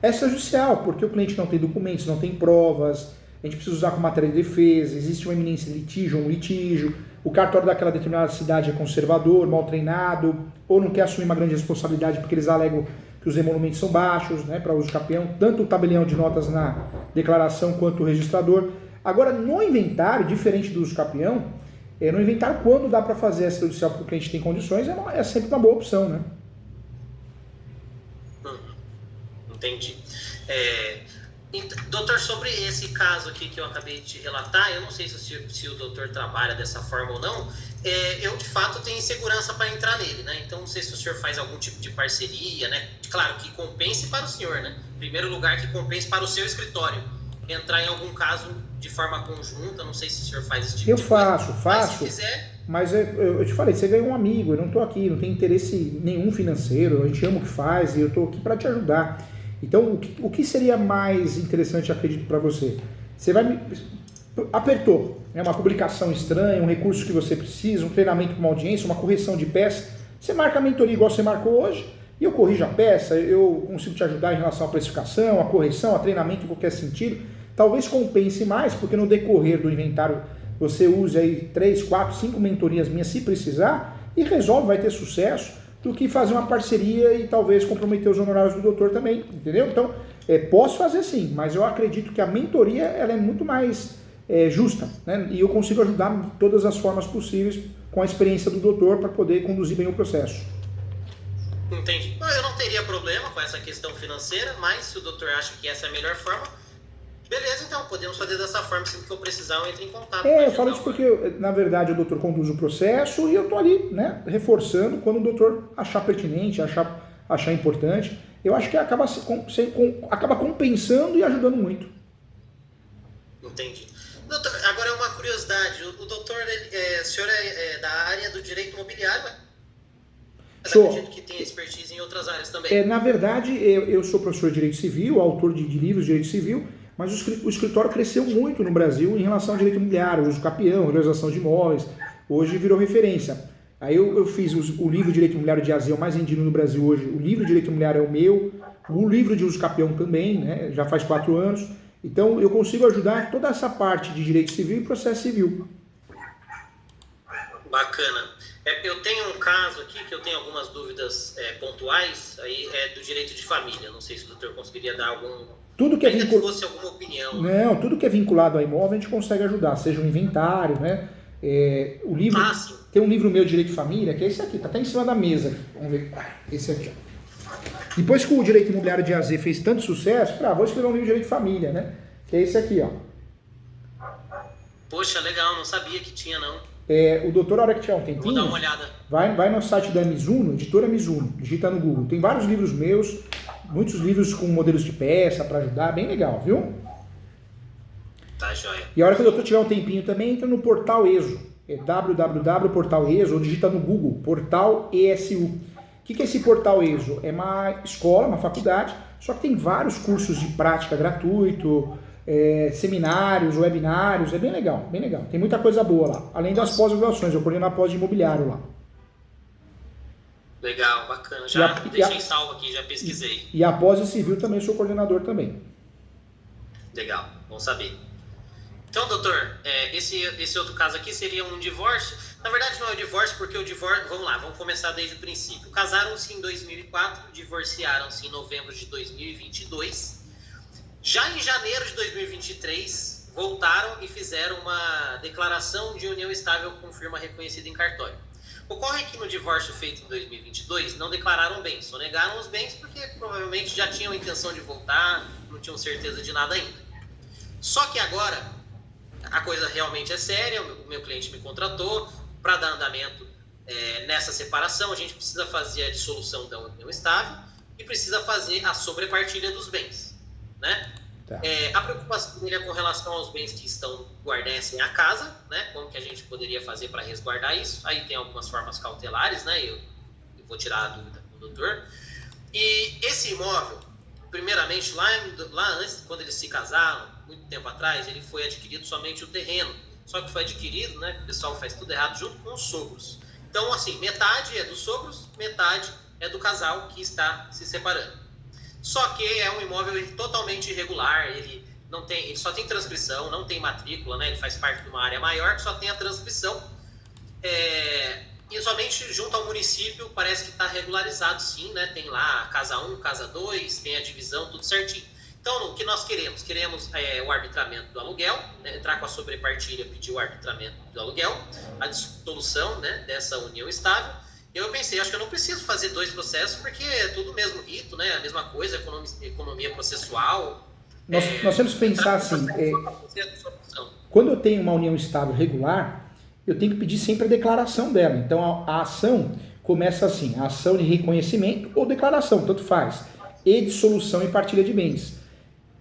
extrajudicial, porque o cliente não tem documentos, não tem provas, a gente precisa usar como matéria de defesa, existe uma iminência de litígio ou um litígio, o cartório daquela determinada cidade é conservador, mal treinado, ou não quer assumir uma grande responsabilidade porque eles alegam que os emolumentos são baixos, né, para uso capião, tanto o tabelião de notas na declaração quanto o registrador. Agora, no inventário, diferente do uso capião, no inventário, quando dá para fazer extrajudicial porque o cliente tem condições, é sempre uma boa opção, né? Entendi. Doutor, sobre esse caso aqui que eu acabei de relatar, eu não sei se o doutor trabalha dessa forma ou não, eu de fato tenho insegurança para entrar nele, né? Então não sei se o senhor faz algum tipo de parceria, né? Claro, que compense para o senhor, né? Em primeiro lugar, que compense para o seu escritório. Entrar em algum caso de forma conjunta, não sei se o senhor faz esse tipo de coisa. Eu faço. Mas se fizer... Mas eu te falei, você ganha um amigo, eu não estou aqui, não tenho interesse nenhum financeiro, a gente ama o que faz e eu estou aqui para te ajudar. Então, o que seria mais interessante, acredito, para você? Você apertou, né, uma publicação estranha, um recurso que você precisa, um treinamento para uma audiência, uma correção de peça, você marca a mentoria igual você marcou hoje, e eu corrijo a peça, eu consigo te ajudar em relação à precificação, à correção, a treinamento em qualquer sentido. Talvez compense mais, porque no decorrer do inventário você use aí 3, 4, 5 mentorias minhas se precisar e resolve, vai ter sucesso, do que fazer uma parceria e talvez comprometer os honorários do doutor também, entendeu? Então, posso fazer sim, mas eu acredito que a mentoria ela é muito mais justa, né? E eu consigo ajudar de todas as formas possíveis com a experiência do doutor para poder conduzir bem o processo. Entendi. Eu não teria problema com essa questão financeira, mas se o doutor acha que essa é a melhor forma, beleza, então, podemos fazer dessa forma, sempre que eu precisar, eu entro em contato. Eu falo isso porque, na verdade, o doutor conduz o processo e eu estou ali, né, reforçando quando o doutor achar pertinente, achar importante. Eu acho que acaba compensando e ajudando muito. Entendi. Doutor, agora é uma curiosidade, o doutor, o senhor é da área do direito imobiliário, né? Eu acredito que tem expertise em outras áreas também. Na verdade, eu sou professor de direito civil, autor de livros de direito civil, mas o escritório cresceu muito no Brasil em relação ao direito imobiliário, uso capião, regularização de imóveis, hoje virou referência. Aí eu fiz o livro de direito imobiliário de AZ, o mais vendido no Brasil hoje, o livro de direito imobiliário é o meu, o livro de uso capião também, né, já faz 4 anos, então eu consigo ajudar toda essa parte de direito civil e processo civil. Bacana. Eu tenho um caso aqui que eu tenho algumas dúvidas pontuais, aí é do direito de família, não sei se o doutor conseguiria dar algum... Tudo que fosse alguma opinião. Não, tudo que é vinculado a imóvel a gente consegue ajudar, seja um inventário, né? O livro, tem um livro meu de direito de família, que é esse aqui, tá até em cima da mesa. Vamos ver. Esse aqui, ó. Depois que o direito imobiliário de AZ fez tanto sucesso, vou escrever um livro de direito de família, né? que é esse aqui, ó. Poxa, legal, não sabia que tinha, não. O doutor, a hora que tiver um Vou tempinho, dar uma olhada. vai no site da Mizuno, editora Mizuno, digita no Google. Tem vários livros meus, muitos livros com modelos de peça para ajudar, bem legal, viu? Tá, joia. E a hora que o doutor tiver um tempinho também, entra no portal ESO. É www.portal.eso, ou digita no Google, portal ESU. O que é esse portal ESO? É uma escola, uma faculdade, só que tem vários cursos de prática gratuito, seminários, webinários, é bem legal, bem legal. Tem muita coisa boa lá, além das pós-graduações, eu coordeno a pós de imobiliário lá. Legal, bacana. Já deixei salvo aqui, já pesquisei. E a pós de civil também sou coordenador também. Legal, bom saber. Então, doutor, esse outro caso aqui seria um divórcio. Na verdade, não é um divórcio, porque o divórcio... Vamos lá, vamos começar desde o princípio. Casaram-se em 2004, divorciaram-se em novembro de 2022. Já em janeiro de 2023, voltaram e fizeram uma declaração de união estável com firma reconhecida em cartório. Ocorre que no divórcio feito em 2022, não declararam bens, só negaram os bens porque provavelmente já tinham intenção de voltar, não tinham certeza de nada ainda. Só que agora... A coisa realmente é séria, o meu cliente me contratou para dar andamento nessa separação. A gente precisa fazer a dissolução da união estável e precisa fazer a sobrepartilha dos bens, né? Tá. A preocupação dele é com relação aos bens que guarnecem a casa, né? Como que a gente poderia fazer para resguardar isso? Aí tem algumas formas cautelares, né? Eu vou tirar a dúvida com o doutor. E esse imóvel, primeiramente, lá antes, quando eles se casaram, muito tempo atrás, ele foi adquirido somente o terreno. Só que foi adquirido, né? O pessoal faz tudo errado junto com os sogros. Então, assim, metade é dos sogros, metade é do casal que está se separando. Só que é um imóvel totalmente irregular, ele só tem transcrição, não tem matrícula, né? Ele faz parte de uma área maior que só tem a transcrição. E somente junto ao município parece que está regularizado, sim, né? Tem lá casa 1, casa 2, tem a divisão, tudo certinho. Então, o que nós queremos? Queremos o arbitramento do aluguel, né? Entrar com a sobrepartilha, pedir o arbitramento do aluguel, a dissolução, né, dessa união estável. Eu pensei, acho que eu não preciso fazer 2 processos, porque é tudo o mesmo rito, né? A mesma coisa, economia processual. Nós temos que pensar assim, quando eu tenho uma união estável regular, eu tenho que pedir sempre a declaração dela. Então, a ação começa assim, a ação de reconhecimento ou declaração, tanto faz, e dissolução e partilha de bens.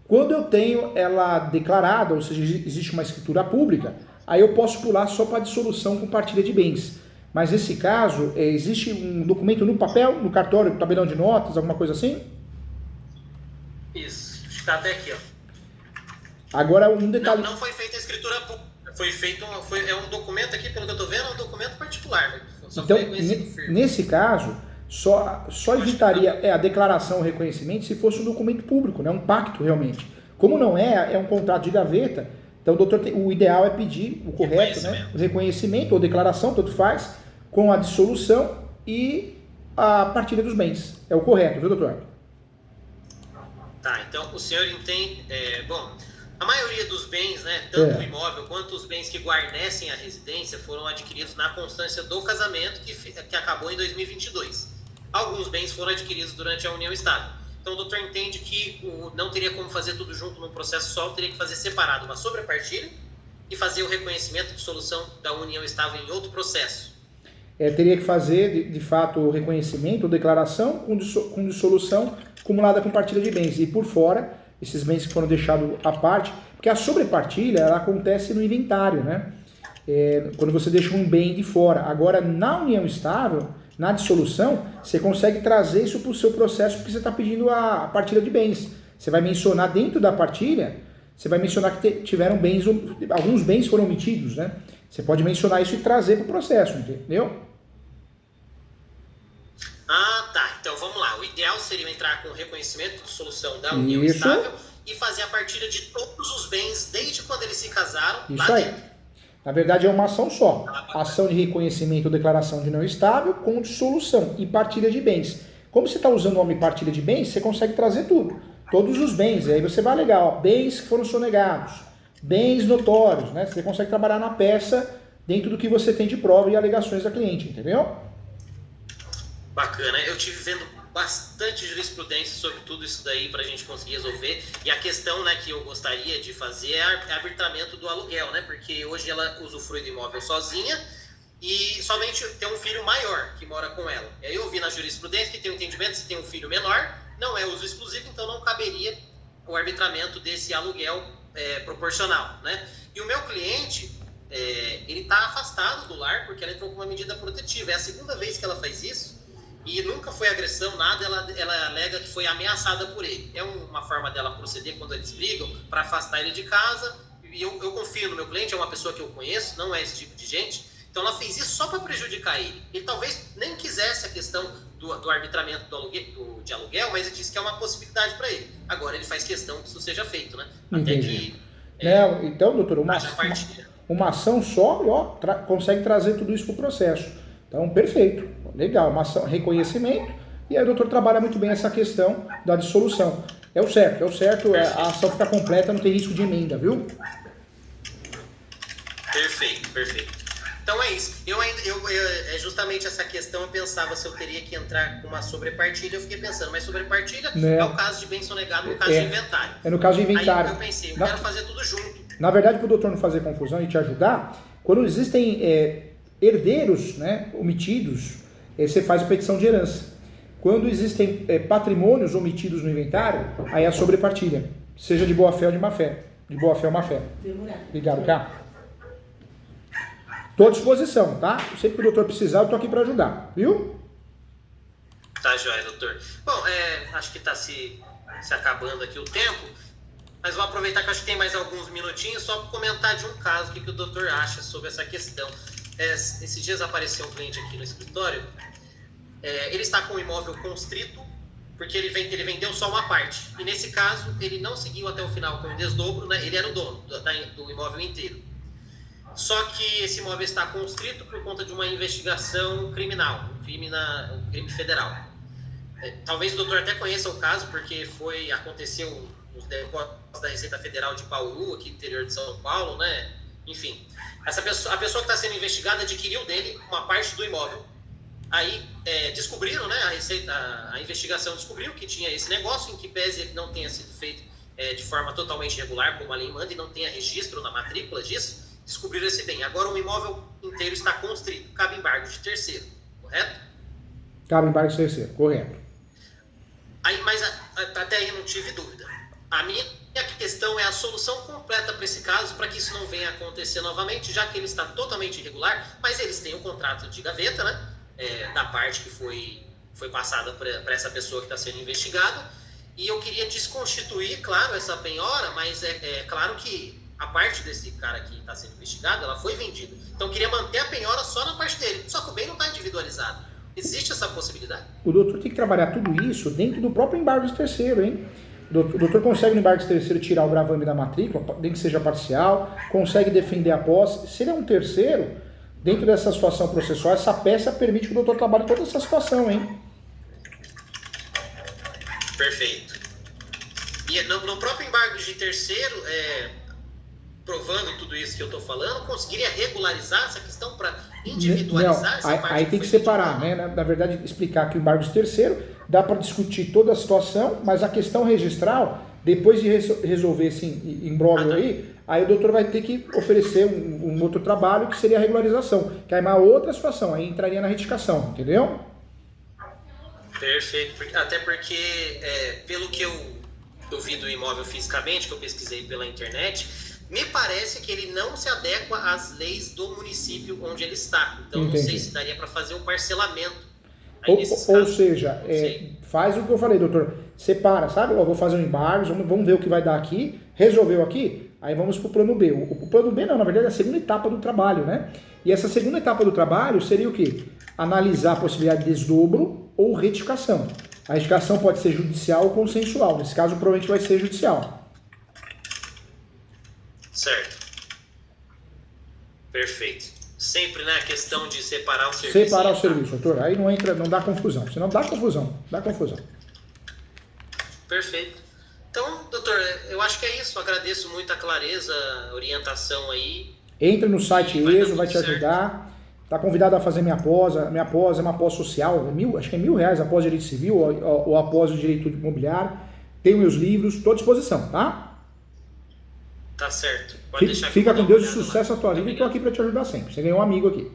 Quando eu tenho ela declarada, ou seja, existe uma escritura pública, aí eu posso pular só para dissolução com partilha de bens. Mas nesse caso, existe um documento no papel, no cartório, tabelão de notas, alguma coisa assim? Isso, está até aqui, ó. Agora, um detalhe... Não foi feita a escritura pública, foi feito um documento aqui, pelo que eu estou vendo, é um documento particular. Né? Então, nesse caso... Só evitaria a declaração, o reconhecimento, se fosse um documento público, né? Um pacto realmente. Como não é um contrato de gaveta, então o ideal é pedir o correto, né? O reconhecimento ou declaração, tanto faz, com a dissolução e a partilha dos bens. É o correto, viu, doutor? Tá, então o senhor entende... a maioria dos bens, né, tanto o imóvel quanto os bens que guarnecem a residência foram adquiridos na constância do casamento que acabou em 2022. Alguns bens foram adquiridos durante a união estável. Então o doutor entende que não teria como fazer tudo junto num processo só, teria que fazer separado uma sobrepartilha e fazer o reconhecimento de dissolução da união estável em outro processo. Teria que fazer, de fato, o reconhecimento ou declaração com dissolução acumulada com partilha de bens. E por fora, esses bens que foram deixados à parte, porque a sobrepartilha ela acontece no inventário, né? Quando você deixa um bem de fora. Agora, na união estável, na dissolução, você consegue trazer isso para o seu processo porque você está pedindo a partilha de bens. Você vai mencionar dentro da partilha, você vai mencionar que tiveram bens, alguns bens foram omitidos, né? Você pode mencionar isso e trazer para o processo, entendeu? Ah, tá. Então vamos lá. O ideal seria entrar com o reconhecimento de dissolução da união estável e fazer a partilha de todos os bens desde quando eles se casaram. Isso aí. Dentro. Na verdade é uma ação só. Ação de reconhecimento ou declaração de não estável com dissolução e partilha de bens. Como você está usando o nome partilha de bens, você consegue trazer tudo. Todos os bens. E aí você vai alegar, ó, bens que foram sonegados, bens notórios, né? Você consegue trabalhar na peça dentro do que você tem de prova e alegações da cliente, entendeu? Bacana. Eu tive vendo bastante jurisprudência sobre tudo isso daí para a gente conseguir resolver. E a questão, né, que eu gostaria de fazer é arbitramento do aluguel, né? Porque hoje ela usufrui do imóvel sozinha e somente tem um filho maior que mora com ela. E aí eu vi na jurisprudência que tem um entendimento, se tem um filho menor, não é uso exclusivo, então não caberia o arbitramento desse aluguel proporcional, né? E o meu cliente, ele está afastado do lar porque ela entrou com uma medida protetiva. É a segunda vez que ela faz isso e nunca foi agressão, nada. Ela alega que foi ameaçada por ele. É uma forma dela proceder quando eles brigam para afastar ele de casa. E eu confio no meu cliente, é uma pessoa que eu conheço, não é esse tipo de gente. Então ela fez isso só para prejudicar ele. Ele talvez nem quisesse a questão do arbitramento de aluguel, mas ele disse que é uma possibilidade para ele. Agora ele faz questão que isso seja feito, né? Entendi. Então, doutor, uma ação só consegue trazer tudo isso para o processo. Então, perfeito. Legal, uma ação, reconhecimento, e aí o doutor trabalha muito bem essa questão da dissolução. É o certo, a ação fica completa, não tem risco de emenda, viu? Perfeito. Então é isso. Justamente essa questão eu pensava se eu teria que entrar com uma sobrepartilha. Eu fiquei pensando, mas sobrepartilha é o caso de bem sonegado, no caso de inventário. É no caso de inventário. Aí eu pensei, quero fazer tudo junto. Na verdade, para o doutor não fazer confusão e te ajudar, quando existem herdeiros, né, omitidos, você faz a petição de herança. Quando existem patrimônios omitidos no inventário, aí é a sobrepartilha. Seja de boa fé ou de má fé. De boa fé ou má fé. Obrigado, cá. Estou à disposição, tá? Sempre que o doutor precisar, eu estou aqui para ajudar, viu? Tá joia, doutor. Bom, acho que está se acabando aqui o tempo, mas vou aproveitar que eu acho que tem mais alguns minutinhos só para comentar de um caso, o que o doutor acha sobre essa questão. Esses dias apareceu um cliente aqui no escritório, ele está com o imóvel constrito, porque ele vendeu só uma parte. E nesse caso, ele não seguiu até o final com o desdobro, né? Ele era o dono do imóvel inteiro. Só que esse imóvel está constrito por conta de uma investigação criminal, um crime federal. Talvez o doutor até conheça o caso, porque aconteceu nos depósitos da Receita Federal de Bauru, aqui no interior de São Paulo, né? Enfim, a pessoa que está sendo investigada adquiriu dele uma parte do imóvel. Aí descobriram, né? A investigação descobriu que tinha esse negócio, em que pese ele não tenha sido feito de forma totalmente regular, como a lei manda, e não tenha registro na matrícula disso. Descobriram esse bem. Agora o imóvel inteiro está constrito. Cabe embargo de terceiro, correto? Cabe embargo de terceiro, correto. Mas até aí eu não tive dúvida. A minha questão é a solução completa para esse caso, para que isso não venha a acontecer novamente, já que ele está totalmente irregular, mas eles têm um contrato de gaveta, né? Da parte que foi passada para essa pessoa que está sendo investigada. E eu queria desconstituir, claro, essa penhora, mas é claro que a parte desse cara que está sendo investigado, ela foi vendida. Então eu queria manter a penhora só na parte dele. Só que o bem não está individualizado. Existe essa possibilidade? O doutor tem que trabalhar tudo isso dentro do próprio embargo de terceiro, hein? O doutor consegue no embargo de terceiro tirar o gravame da matrícula, nem que seja parcial, consegue defender a posse. Se ele é um terceiro, dentro dessa situação processual, essa peça permite que o doutor trabalhe toda essa situação, hein? Perfeito. E no próprio embargo de terceiro, provando tudo isso que eu estou falando, conseguiria regularizar essa questão para individualizar essa parte? Aí tem que separar, né? Na verdade, explicar que o embargo de terceiro dá para discutir toda a situação, mas a questão registral, depois de resolver esse imbróglio aí o doutor vai ter que oferecer um outro trabalho que seria a regularização, que é uma outra situação, aí entraria na retificação, entendeu? Perfeito, até porque pelo que eu vi do imóvel fisicamente, que eu pesquisei pela internet, me parece que ele não se adequa às leis do município onde ele está. Então Entendi. Não sei se daria para fazer um parcelamento. Ou seja, faz o que eu falei, doutor, separa, sabe? Vou fazer um embargo, vamos ver o que vai dar aqui, resolveu aqui, aí vamos para o plano B. O plano B não, na verdade é a segunda etapa do trabalho, né? E essa segunda etapa do trabalho seria o quê? Analisar a possibilidade de desdobro ou retificação. A retificação pode ser judicial ou consensual, nesse caso provavelmente vai ser judicial. Certo. Perfeito. Sempre, né, a questão de separar o serviço. Separar o serviço, doutor. Aí não dá confusão. Senão dá confusão. Perfeito. Então, doutor, eu acho que é isso. Agradeço muito a clareza, a orientação aí. Entra no site ESO, vai te certo. ajudar. Tá convidado a fazer minha pós. Minha pós é uma pós social, acho que é R$1.000 a pós de direito civil ou a pós de direito imobiliário. Tenho meus livros, estou à disposição, tá? Tá certo. Pode deixar Fica que eu com vou dar Deus e uma olhada sucesso lá. a tua vida e estou aqui para te ajudar sempre. Você ganhou um amigo aqui.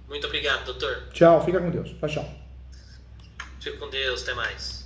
Muito obrigado, doutor. Tchau, fica com Deus. Tchau, tchau. Fique com Deus, até mais.